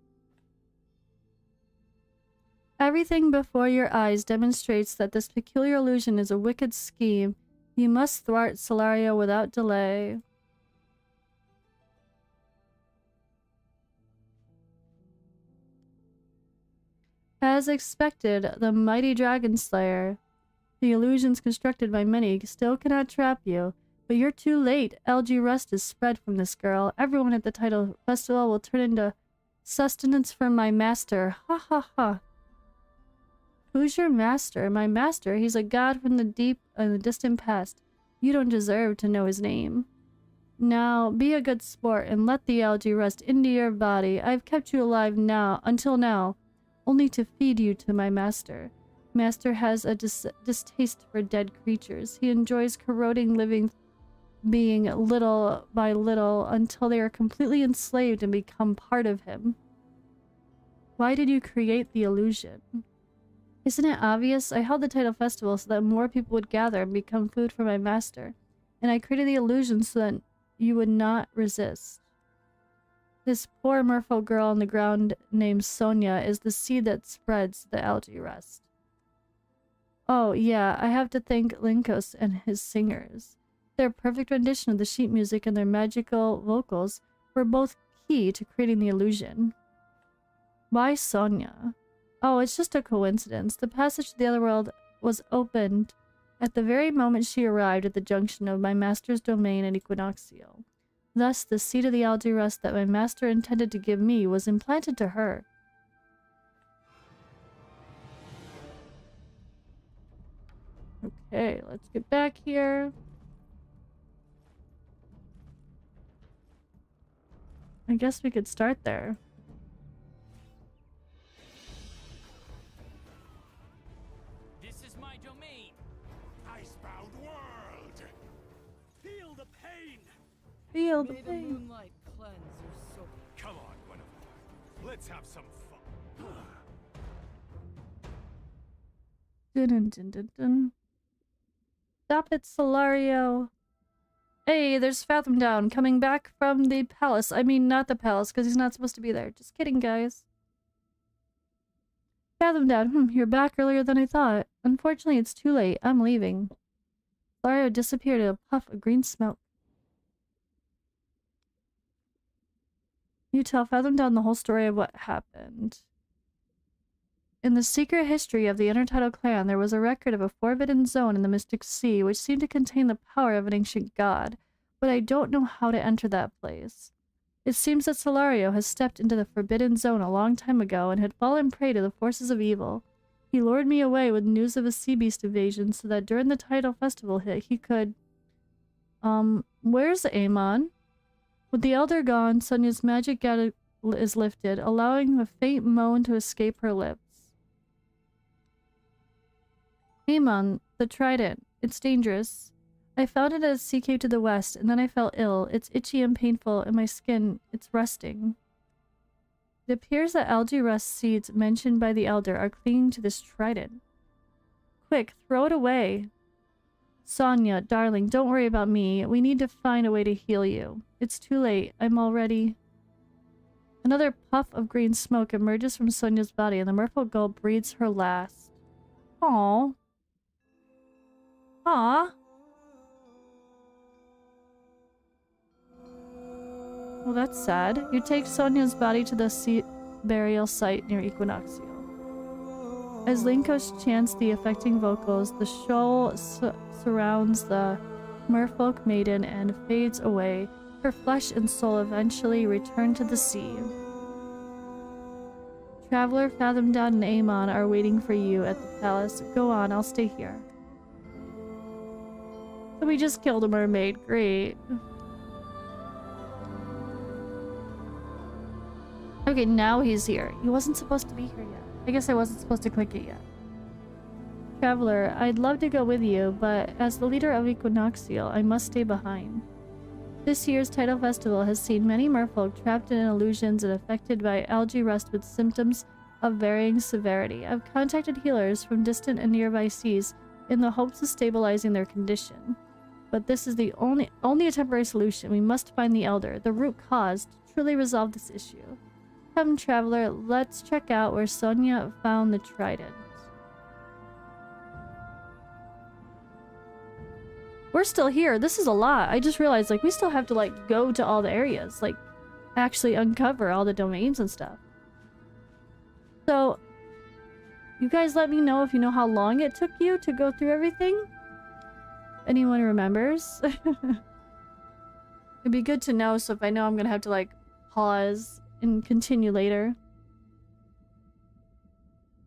Everything before your eyes demonstrates that this peculiar illusion is a wicked scheme. You must thwart Solario without delay. As expected, the mighty Dragon Slayer, the illusions constructed by many, still cannot trap you. But you're too late. Algae rust is spread from this girl. Everyone at the title festival will turn into sustenance for my master. Ha ha ha. Who's your master? My master? He's a god from the deep and the distant past. You don't deserve to know his name. Now, be a good sport and let the algae rust into your body. I've kept you alive until now, only to feed you to my master. Master has a distaste for dead creatures. He enjoys corroding living being little by little until they are completely enslaved and become part of him. Why did you create the illusion? Isn't it obvious? I held the title festival so that more people would gather and become food for my master. And I created the illusion so that you would not resist. This poor merfolk girl on the ground named Sonia is the seed that spreads the algae rust. Oh yeah, I have to thank Linkos and his singers. Their perfect rendition of the sheet music and their magical vocals were both key to creating the illusion. Why Sonia? Oh, it's just a coincidence. The passage to the Otherworld was opened at the very moment she arrived at the junction of my master's domain and Equinoxial. Thus, the seed of the algae rust that my master intended to give me was implanted to her. Okay, let's get back here. I guess we could start there. This is my domain. Icebound world! Feel the pain. Feel the May the pain. moonlight cleanse your soul. Come on, Guinevere. Let's have some fun. Dun dun dun dun dun. Stop it, Solario. Hey, there's Fathom Down coming back from the palace. I mean, not the palace, because he's not supposed to be there. Just kidding, guys. Fathom Down, you're back earlier than I thought. Unfortunately, it's too late. I'm leaving. Solario disappeared in a puff of green smoke. You tell Fathom Down the whole story of what happened. In the secret history of the Intertidal Clan, there was a record of a forbidden zone in the Mystic Sea, which seemed to contain the power of an ancient god, but I don't know how to enter that place. It seems that Solario has stepped into the forbidden zone a long time ago and had fallen prey to the forces of evil. He lured me away with news of a sea beast invasion so that during the tidal festival he could... where's Amon? With the Elder gone, Sonia's magic gate is lifted, allowing a faint moan to escape her lips. Amon, the trident. It's dangerous. I found it at a sea cave to the west, and then I fell ill. It's itchy and painful, and my skin, it's rusting. It appears that algae rust seeds mentioned by the Elder are clinging to this trident. Quick, throw it away. Sonia, darling, don't worry about me. We need to find a way to heal you. It's too late. I'm already... Another puff of green smoke emerges from Sonia's body, and the merfolk girl breathes her last. Aww. Aww. Well, that's sad. You take Sonia's body to the sea burial site near Equinoxial. As Linkos chants the affecting vocals, the shoal surrounds the merfolk maiden and fades away. Her flesh and soul eventually return to the sea. Traveler, Fathom Down, and Amon are waiting for you at the palace. Go on, I'll stay here. So we just killed a mermaid. Great. Okay, now he's here. He wasn't supposed to be here yet. I guess I wasn't supposed to click it yet. Traveler, I'd love to go with you, but as the leader of Equinoxial, I must stay behind. This year's tidal festival has seen many merfolk trapped in illusions and affected by algae rust with symptoms of varying severity. I've contacted healers from distant and nearby seas in the hopes of stabilizing their condition. But this is the only a temporary solution. We must find the Elder, the root cause, to truly resolve this issue. Come, Traveler, let's check out where Sonia found the trident. We're still here. This is a lot. I just realized, like, we still have to, like, go to all the areas. Like, actually uncover all the domains and stuff. So, you guys let me know if you know how long it took you to go through everything. Anyone remembers? It'd be good to know, so if I know I'm gonna have to, like, pause and continue later.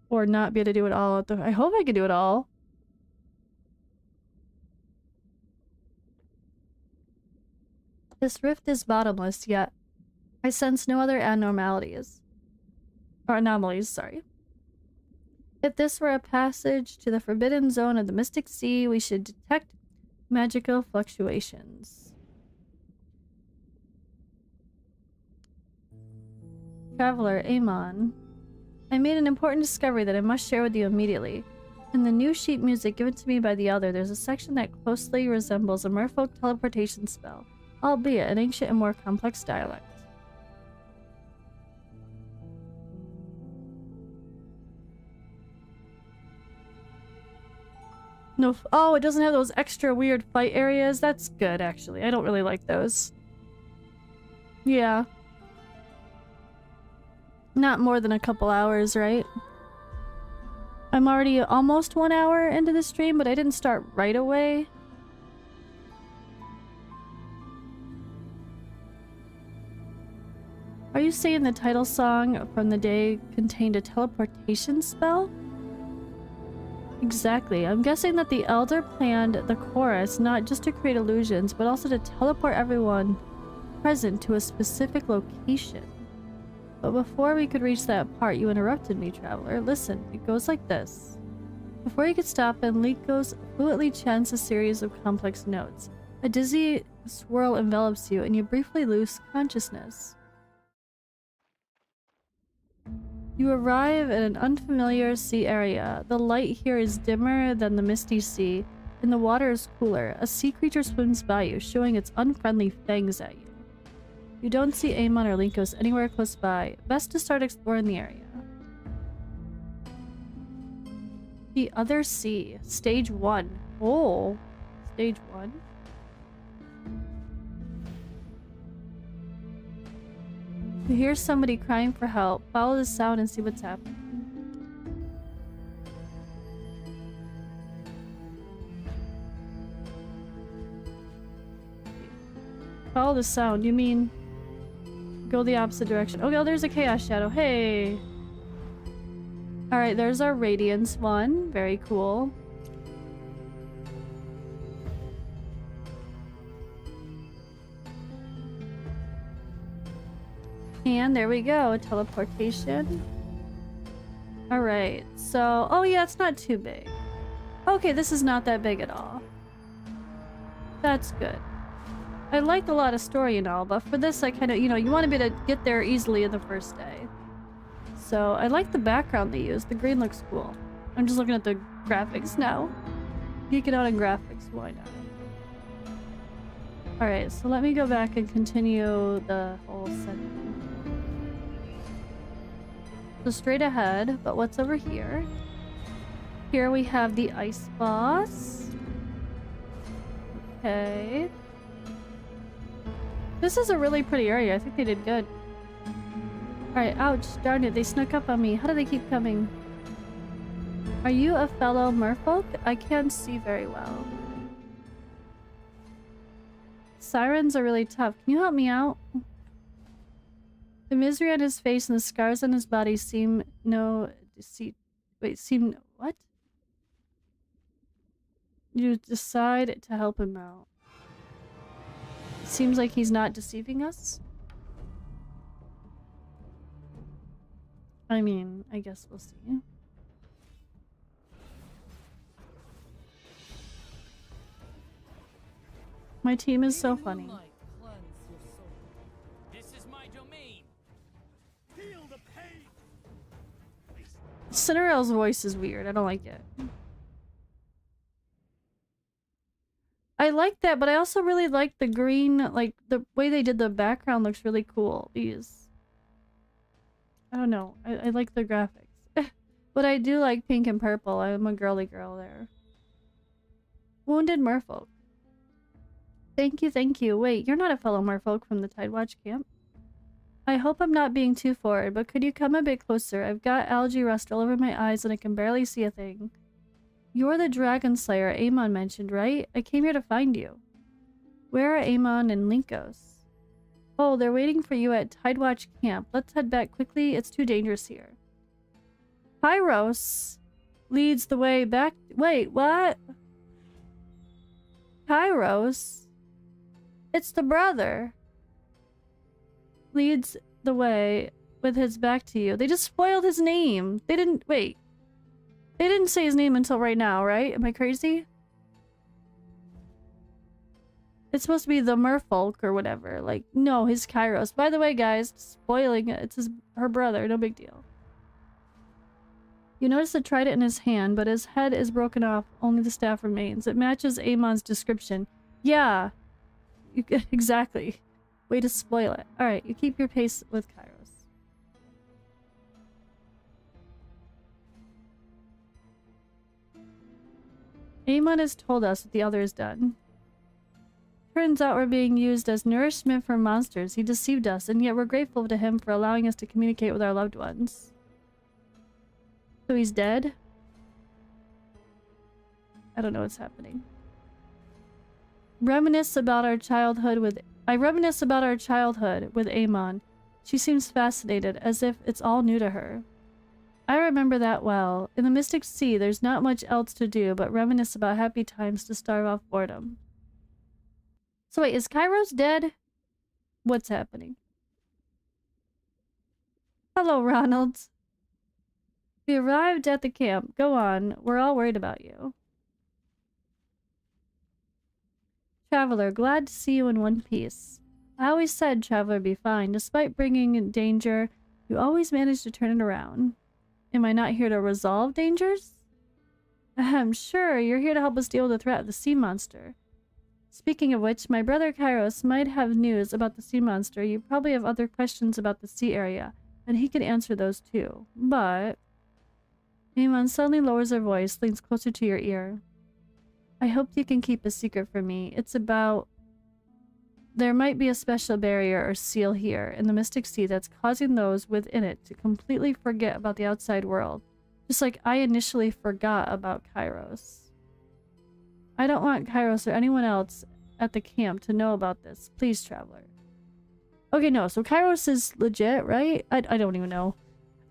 Or not be able to do it all. I hope I can do it all. This rift is bottomless, yet I sense no other abnormalities. Or anomalies, sorry. If this were a passage to the forbidden zone of the Mystic Sea, we should detect magical fluctuations. Traveler, Amon. I made an important discovery that I must share with you immediately. In the new sheet music given to me by the Elder, there's a section that closely resembles a merfolk teleportation spell, albeit an ancient and more complex dialect. No, oh, it doesn't have those extra weird fight areas. That's good, actually. I don't really like those. Yeah. Not more than a couple hours, right? I'm already almost 1 hour into the stream, but I didn't start right away. Are you saying the title song from the day contained a teleportation spell? Exactly. I'm guessing that the Elder planned the chorus not just to create illusions, but also to teleport everyone present to a specific location. But before we could reach that part, you interrupted me, Traveler. Listen, it goes like this. Before you could stop, Enrico's fluently chants a series of complex notes. A dizzy swirl envelops you, and you briefly lose consciousness. You arrive at an unfamiliar sea area. The light here is dimmer than the misty sea, and the water is cooler. A sea creature swims by you, showing its unfriendly fangs at you. You don't see Amon or Linkos anywhere close by. Best to start exploring the area. The Other Sea. Stage 1. Oh. Stage 1. You hear somebody crying for help. Follow the sound and see what's happening. Follow the sound. You mean go the opposite direction. Oh, there's a chaos shadow. Hey. Alright, there's our radiance one. Very cool. And there we go, teleportation. Alright, so... oh yeah, it's not too big. Okay, this is not that big at all. That's good. I liked a lot of story and all, but for this I kind of, you know, you want to be able to get there easily in the first day. So, I like the background they used. The green looks cool. I'm just looking at the graphics now. Geek it out on graphics, why not? Alright, so let me go back and continue the whole sentence. So straight ahead, but what's over here? Here we have the ice boss. Okay. This is a really pretty area. I think they did good. Alright, ouch, darn it, they snuck up on me. How do they keep coming? Are you a fellow merfolk? I can't see very well. Sirens are really tough. Can you help me out? The misery on his face and the scars on his body seem no deceit. Wait, seem what? You decide to help him out. Seems like he's not deceiving us. I mean, I guess we'll see. My team is so funny. Moonlight cleanse your soul. This is my domain. Feel the pain. Cinderella's voice is weird. I don't like it. I like that, but I also really like the green, like the way they did the background looks really cool. These, I don't know. I like the graphics. But I do like pink and purple. I'm a girly girl there. Wounded merfolk. Thank you, thank you. Wait, you're not a fellow merfolk from the Tidewatch camp? I hope I'm not being too forward, but could you come a bit closer? I've got algae rust all over my eyes and I can barely see a thing. You're the dragon slayer Amon mentioned, right? I came here to find you. Where are Amon and Linkos? Oh, they're waiting for you at Tidewatch camp. Let's head back quickly. It's too dangerous here. Kairos leads the way back. Wait, what? Kairos? It's the brother. Leads the way with his back to you. They just spoiled his name. They didn't. Wait. They didn't say his name until right now, right? Am I crazy? It's supposed to be the merfolk or whatever. Like, no, his Kairos. By the way, guys, spoiling it. It's her brother. No big deal. You notice the trident in his hand, but his head is broken off. Only the staff remains. It matches Amon's description. Yeah. Exactly. Way to spoil it. Alright, you keep your pace with Kairos. Amon has told us what the other has done. Turns out we're being used as nourishment for monsters. He deceived us, and yet we're grateful to him for allowing us to communicate with our loved ones. So he's dead? I don't know what's happening. I reminisce about our childhood with Amon. She seems fascinated, as if it's all new to her. I remember that well. In the Mystic Sea, there's not much else to do but reminisce about happy times to starve off boredom. So wait, is Kairos dead? What's happening? Hello, Ronald. We arrived at the camp. Go on. We're all worried about you. Traveler, glad to see you in one piece. I always said Traveler would be fine. Despite bringing in danger, you always manage to turn it around. Am I not here to resolve dangers? I'm sure you're here to help us deal with the threat of the sea monster. Speaking of which, my brother Kairos might have news about the sea monster. You probably have other questions about the sea area, and he can answer those too. But... Amon suddenly lowers her voice, leans closer to your ear. I hope you can keep a secret from me. It's about... There might be a special barrier or seal here in the Mystic Sea that's causing those within it to completely forget about the outside world. Just like I initially forgot about Kairos. I don't want Kairos or anyone else at the camp to know about this. Please, Traveler. Okay, no. So Kairos is legit, right? I don't even know.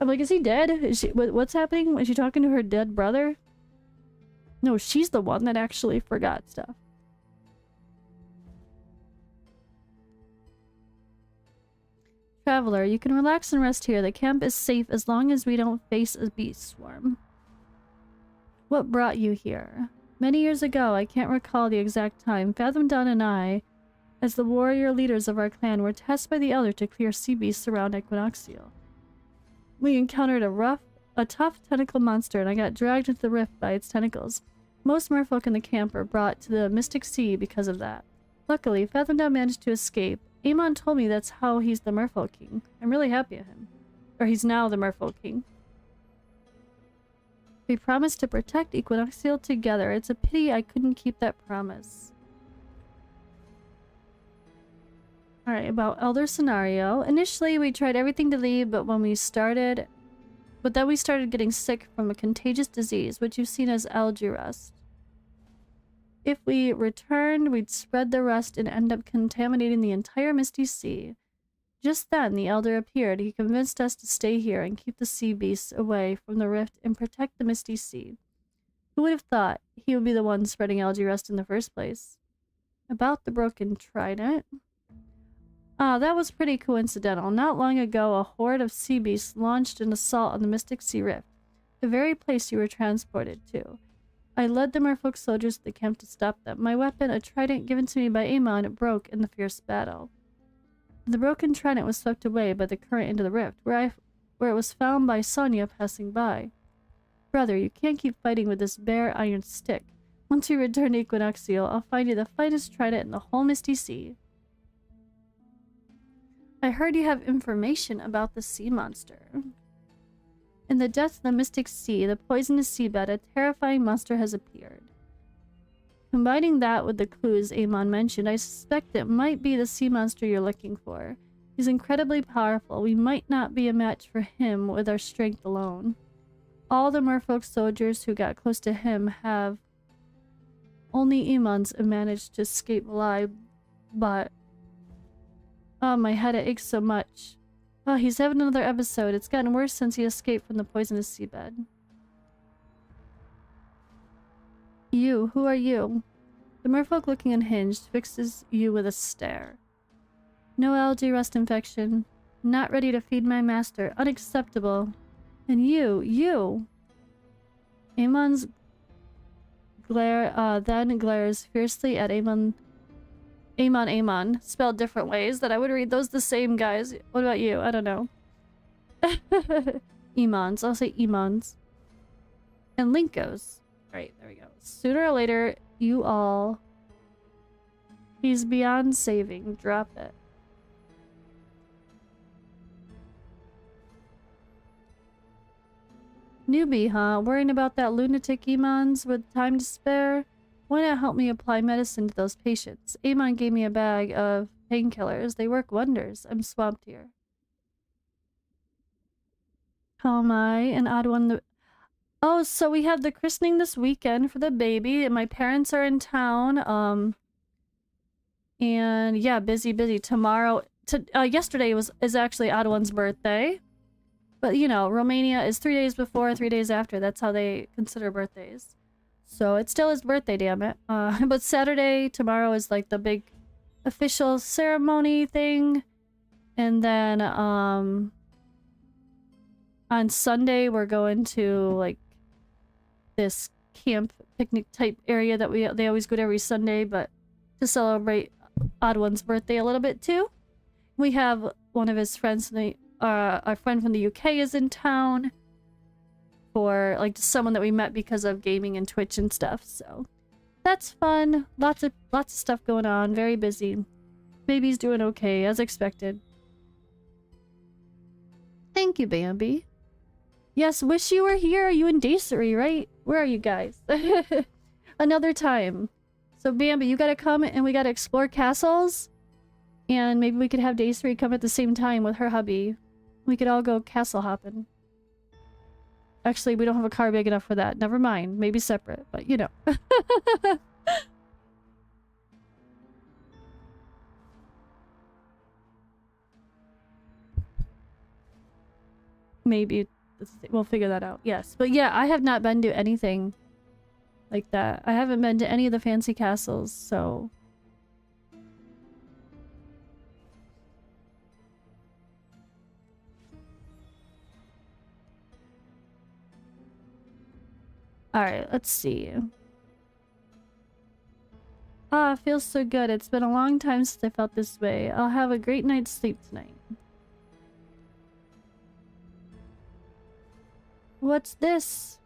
I'm like, is he dead? Is she, what's happening? Is she talking to her dead brother? No, she's the one that actually forgot stuff. Traveler, you can relax and rest here. The camp is safe as long as we don't face a beast swarm. What brought you here? Many years ago, I can't recall the exact time, Fathom Dawn and I, as the warrior leaders of our clan, were tasked by the Elder to clear sea beasts around Equinoxial. We encountered a tough tentacle monster, and I got dragged into the rift by its tentacles. Most merfolk in the camp were brought to the Mystic Sea because of that. Luckily, Fathom Dawn managed to escape. Amon told me that's how he's the Merfolk King. I'm really happy of him. Or he's now the Merfolk King. We promised to protect Equinoxial together. It's a pity I couldn't keep that promise. Alright, about Elder Scenario. Initially, we tried everything to leave, but then we started getting sick from a contagious disease, which you've seen as algae rust. if we returned, we'd spread the rust and end up contaminating the entire Misty Sea. Just then, the Elder appeared. He convinced us to stay here and keep the sea beasts away from the rift and protect the Misty Sea. Who would have thought he would be the one spreading algae rust in the first place? About the broken trident. Ah, that was pretty coincidental. Not long ago, a horde of sea beasts launched an assault on the Mystic Sea Rift, the very place you were transported to. I led the merfolk soldiers to the camp to stop them. My weapon, a trident given to me by Amon, broke in the fierce battle. The broken trident was swept away by the current into the rift, where it was found by Sonia passing by. Brother, you can't keep fighting with this bare iron stick. Once we return to Equinoxial, I'll find you the finest trident in the whole Misty Sea. I heard you have information about the sea monster. In the depths of the Mystic Sea, the poisonous seabed, a terrifying monster has appeared. Combining that with the clues Amon mentioned, I suspect it might be the sea monster you're looking for. He's incredibly powerful. We might not be a match for him with our strength alone. All the merfolk soldiers who got close to him have. Only Amon's managed to escape alive, but... Oh, my head aches so much. Oh, he's having another episode. It's gotten worse since he escaped from the poisonous seabed. You, who are you? The merfolk, looking unhinged, fixes you with a stare. No algae rust infection. Not ready to feed my master. Unacceptable. And you! Amon's then glares fiercely at Amon, spelled different ways that I would read those the same, guys. What about you? I don't know. Emons. I'll say Emons. And Link goes. Right, there we go. Sooner or later, you all... He's beyond saving. Drop it. Newbie, huh? Worrying about that lunatic Emons with time to spare? Why not help me apply medicine to those patients? Amon gave me a bag of painkillers. They work wonders. I'm swamped here. How am I? An odd one. Oh, so we have the christening this weekend for the baby, and my parents are in town. And yeah, busy. Tomorrow, yesterday is actually Ottawan's birthday. But you know, Romania is 3 days before, 3 days after. That's how they consider birthdays. So it's still his birthday, damn it. But Saturday, tomorrow is like the big official ceremony thing. And then on Sunday we're going to like this camp picnic type area that they always go to every Sunday, but to celebrate Oddwan's birthday a little bit too. We have one of his friends, our friend from the UK is in town. For like someone that we met because of gaming and Twitch and stuff, so that's fun. Lots of stuff going on. Very busy. Baby's doing okay as expected. Thank you, Bambi. Yes, wish you were here. Are you in Dacery, right? Where are you guys? Another time. So Bambi, you gotta come and we gotta explore castles, and maybe we could have Dacery come at the same time with her hubby. We could all go castle hopping. Actually, we don't have a car big enough for that. Never mind. Maybe separate, but you know. Maybe we'll figure that out. Yes. But yeah, I have not been to anything like that. I haven't been to any of the fancy castles, so... Alright, let's see. Ah, it feels so good. It's been a long time since I felt this way. I'll have a great night's sleep tonight. What's this?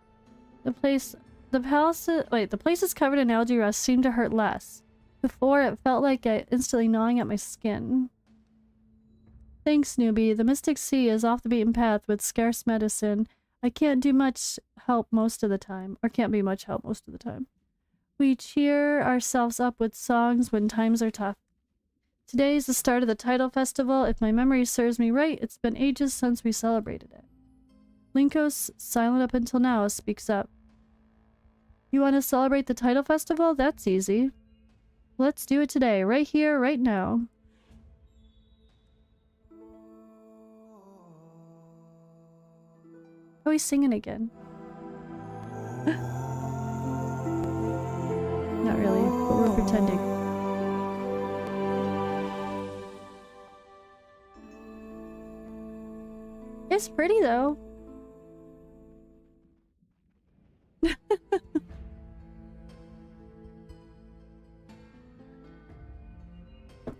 The place is covered in algae rust seemed to hurt less. Before, it felt like it instantly gnawing at my skin. Thanks, newbie. The Mystic Sea is off the beaten path with scarce medicine. I can't do much help most of the time. Or can't be much help most of the time. We cheer ourselves up with songs when times are tough. Today is the start of the title festival. If my memory serves me right, it's been ages since we celebrated it. Linkos, silent up until now, speaks up. You want to celebrate the title festival? That's easy. Let's do it today, right here, right now. Oh, he's singing again. Not really, but we're pretending. It's pretty though.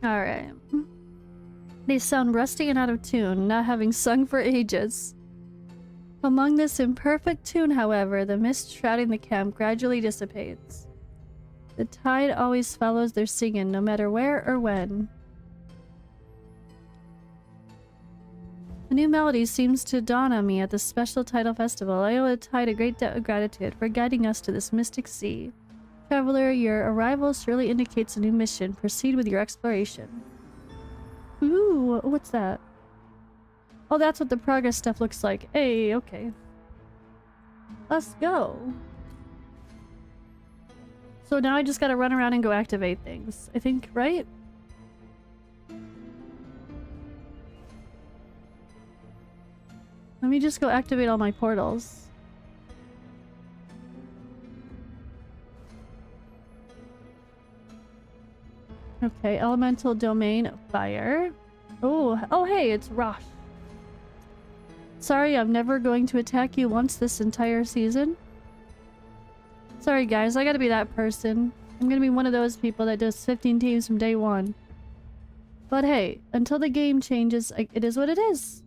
Alright. They sound rusty and out of tune, not having sung for ages. Among this imperfect tune, however, the mist shrouding the camp gradually dissipates. The tide always follows their singing, no matter where or when. A new melody seems to dawn on me at this special title festival. I owe the tide a great debt of gratitude for guiding us to this mystic sea. Traveler, your arrival surely indicates a new mission. Proceed with your exploration. Ooh, what's that? Oh, that's what the progress stuff looks like. Hey, okay. Let's go. So now I just gotta run around and go activate things. I think, right? Let me just go activate all my portals. Okay, elemental domain, fire. Oh, hey, it's Rosh. Sorry, I'm never going to attack you once this entire season. Sorry guys, I gotta be that person. I'm gonna be one of those people that does 15 teams from day one. But hey, until the game changes, it is what it is.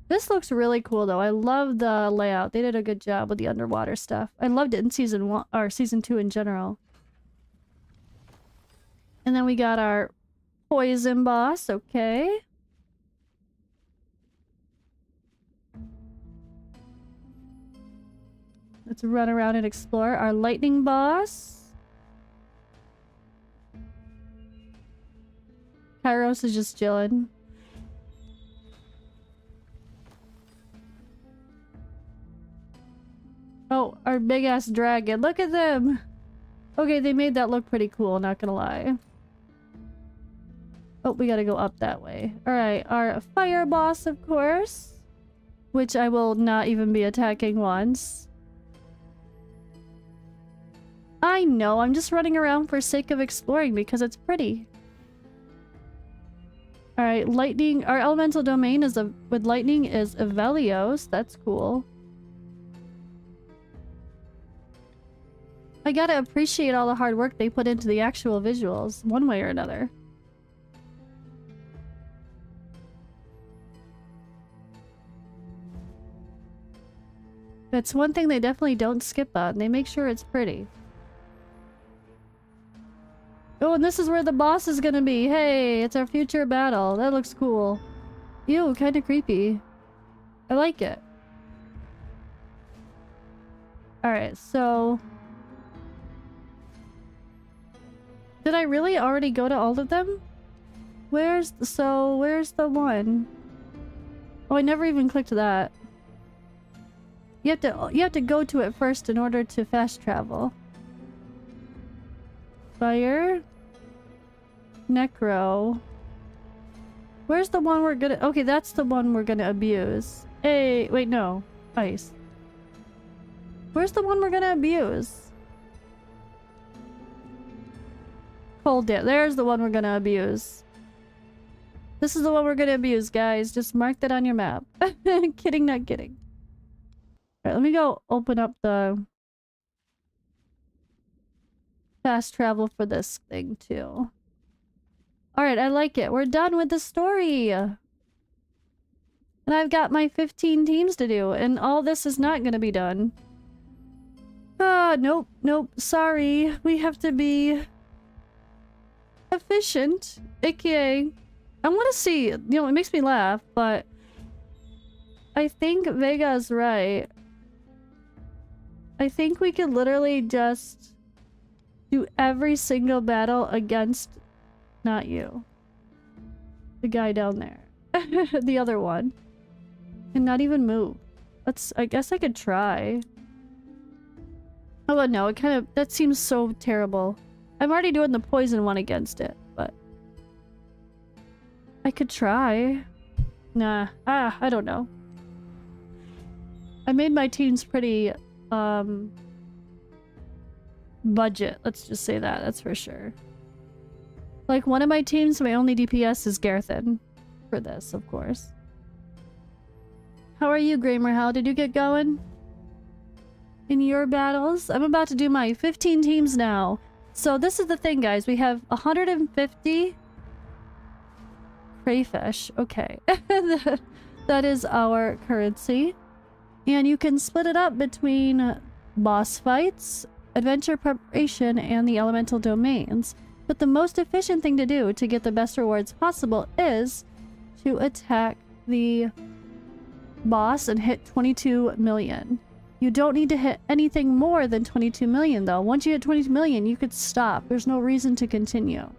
This looks really cool though. I love the layout. They did a good job with the underwater stuff. I loved it in season 1 or season 2 in general. And then we got our poison boss, okay. Let's run around and explore our lightning boss. Kairos is just chilling. Oh, our big ass dragon. Look at them! Okay, they made that look pretty cool, not gonna lie. Oh, we gotta go up that way. Alright, our fire boss, of course. Which I will not even be attacking once. I know, I'm just running around for sake of exploring because it's pretty. Alright, lightning. Our elemental domain is with lightning is Evelios. That's cool. I gotta appreciate all the hard work they put into the actual visuals, one way or another. That's one thing they definitely don't skip on. They make sure it's pretty. Oh, and this is where the boss is gonna be. Hey, it's our future battle. That looks cool. Ew, kind of creepy. I like it. Alright, so... Did I really already go to all of them? Where's the one? Oh, I never even clicked that. You have to go to it first in order to fast travel. Fire. Necro. Where's the one we're gonna... Okay, that's the one we're gonna abuse. Hey, wait, no. Ice. Where's the one we're gonna abuse? Hold it. There's the one we're gonna abuse. This is the one we're gonna abuse, guys. Just mark that on your map. Kidding, not kidding. Alright, let me go open up the... fast travel for this thing, too. Alright, I like it. We're done with the story! And I've got my 15 teams to do, and all this is not gonna be done. Ah, nope, nope, sorry. We have to be... efficient. AKA... I want to see... You know, it makes me laugh, but... I think Vega's right. I think we could literally just... do every single battle against... not you. The guy down there. The other one. And not even move. I guess I could try. Oh no, it kind of, that seems so terrible. I'm already doing the poison one against it, but I could try. Nah, I don't know. I made my teams pretty, budget. Let's just say that, that's for sure. Like, one of my teams, my only DPS is Garthen. For this, of course. How are you, Gramer? How did you get going? In your battles? I'm about to do my 15 teams now. So this is the thing, guys. We have 150 crayfish. Okay. That is our currency. And you can split it up between boss fights, adventure preparation, and the elemental domains. But the most efficient thing to do to get the best rewards possible is to attack the boss and hit 22 million. You don't need to hit anything more than 22 million though. Once you hit 22 million, you could stop. There's no reason to continue.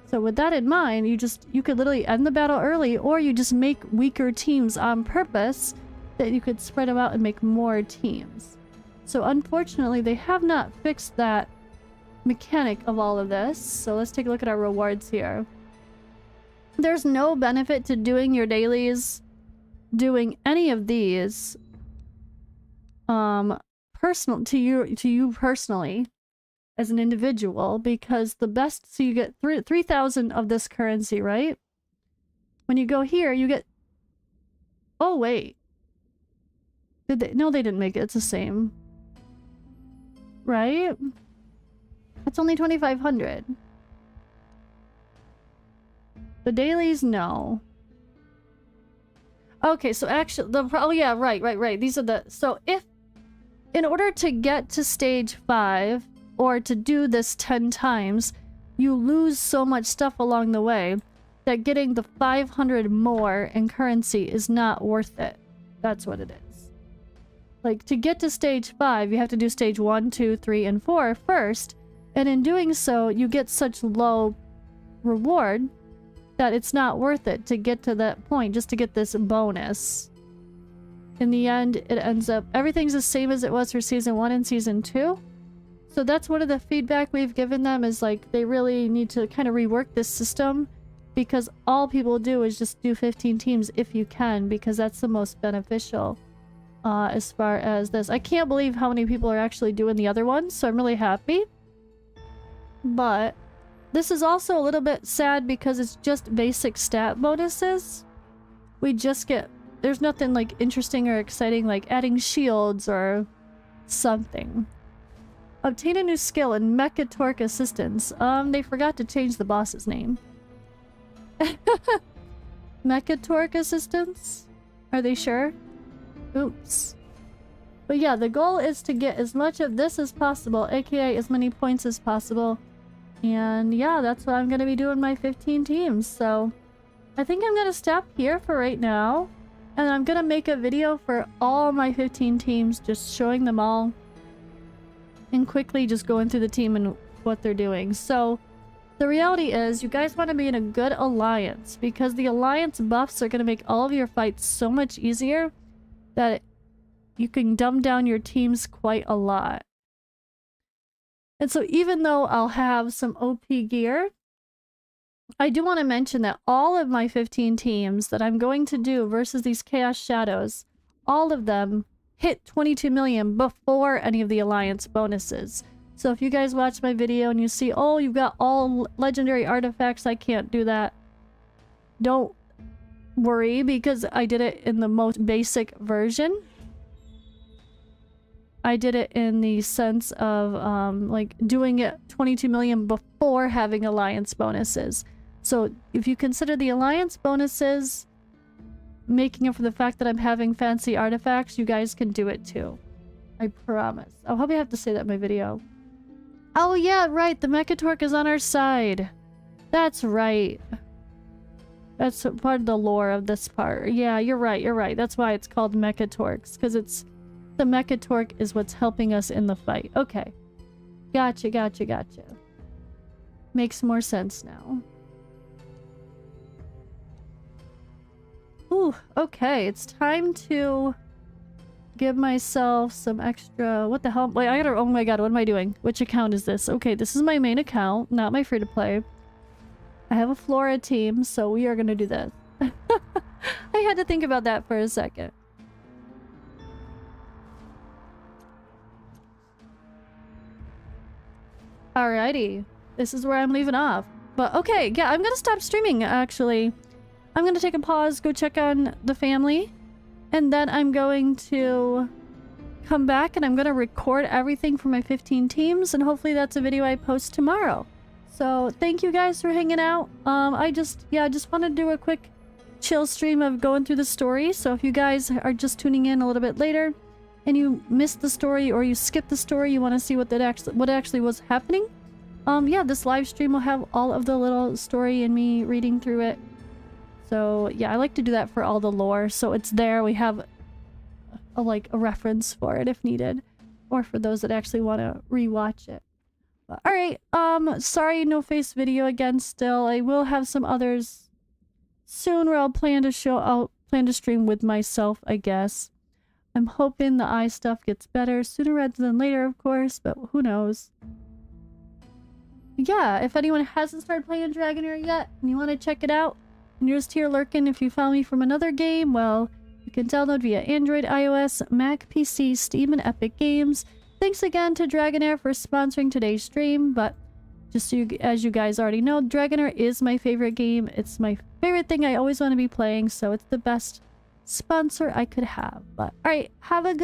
So with that in mind, you could literally end the battle early, or you just make weaker teams on purpose that you could spread them out and make more teams. So unfortunately, they have not fixed that mechanic of all of this. So let's take a look at our rewards here. There's no benefit to doing your dailies, doing any of these personal to you personally as an individual, because the best, so you get 3,000 of this currency, right? When you go here, you get, oh wait, did they, no, they didn't make it, it's the same, right? It's only 2,500. The dailies, no. Okay, so actually, oh yeah, right. These are the, so if, in order to get to stage 5, or to do this 10 times, you lose so much stuff along the way that getting the 500 more in currency is not worth it. That's what it is. Like, to get to stage 5, you have to do stage 1, 2, 3, and 4 first, and in doing so, you get such low reward that it's not worth it to get to that point just to get this bonus. In the end, it ends up, everything's the same as it was for season 1 and season 2. So that's one of the feedback we've given them, is like, they really need to kind of rework this system, because all people do is just do 15 teams if you can, because that's the most beneficial as far as this. I can't believe how many people are actually doing the other ones, so I'm really happy. But this is also a little bit sad because it's just basic stat bonuses. We just get, there's nothing like interesting or exciting like adding shields or something. Obtain a new skill in Mechatork Assistance. They forgot to change the boss's name. Mechatork Assistance? Are they sure? Oops. But yeah, the goal is to get as much of this as possible, aka as many points as possible. And yeah, that's what I'm going to be doing my 15 teams. So I think I'm going to stop here for right now. And I'm going to make a video for all my 15 teams, just showing them all. And quickly just going through the team and what they're doing. So the reality is, you guys want to be in a good alliance, because the alliance buffs are going to make all of your fights so much easier that you can dumb down your teams quite a lot. And so even though I'll have some OP gear, I do want to mention that all of my 15 teams that I'm going to do versus these Chaos Shadows, all of them hit 22 million before any of the alliance bonuses. So if you guys watch my video and you see, oh, you've got all legendary artifacts, I can't do that, don't worry, because I did it in the most basic version. I did it in the sense of like doing it 22 million before having alliance bonuses. So if you consider the alliance bonuses making up for the fact that I'm having fancy artifacts, you guys can do it too. I promise. I'll probably have to say that in my video. Oh yeah, right, the Mechatork is on our side. That's right. That's part of the lore of this part. Yeah, you're right. That's why it's called Mechatorks, because it's the Mechatork is what's helping us in the fight. Okay. Gotcha. Makes more sense now. Ooh, okay. It's time to give myself some extra... What the hell? Wait, I gotta... Oh my god, what am I doing? Which account is this? Okay, this is my main account, not my free-to-play. I have a Flora team, so we are gonna do this. I had to think about that for a second. Alrighty. This is where I'm leaving off. But okay, yeah, I'm gonna stop streaming, actually. I'm gonna take a pause, go check on the family. And then I'm going to come back and I'm gonna record everything for my 15 teams. And hopefully that's a video I post tomorrow. So thank you guys for hanging out. I just want to do a quick chill stream of going through the story. So if you guys are just tuning in a little bit later and you missed the story or you skipped the story, you want to see what actually was happening, yeah, this live stream will have all of the little story and me reading through it. So yeah, I like to do that for all the lore, so it's there. We have a reference for it if needed, or for those that actually want to rewatch it. But, all right, sorry, no face video again. Still, I will have some others soon where I'll plan to stream with myself, I guess. I'm hoping the eye stuff gets better sooner rather than later, of course, but who knows. Yeah, if anyone hasn't started playing Dragonheir yet and you want to check it out, and you're just here lurking, if you found me from another game, well, you can download via Android, iOS, Mac, PC, Steam, and Epic Games. Thanks again to Dragonheir for sponsoring today's stream, but just so as you guys already know, Dragonheir is my favorite game. It's my favorite thing I always want to be playing, so it's the best sponsor I could have. But alright, have a good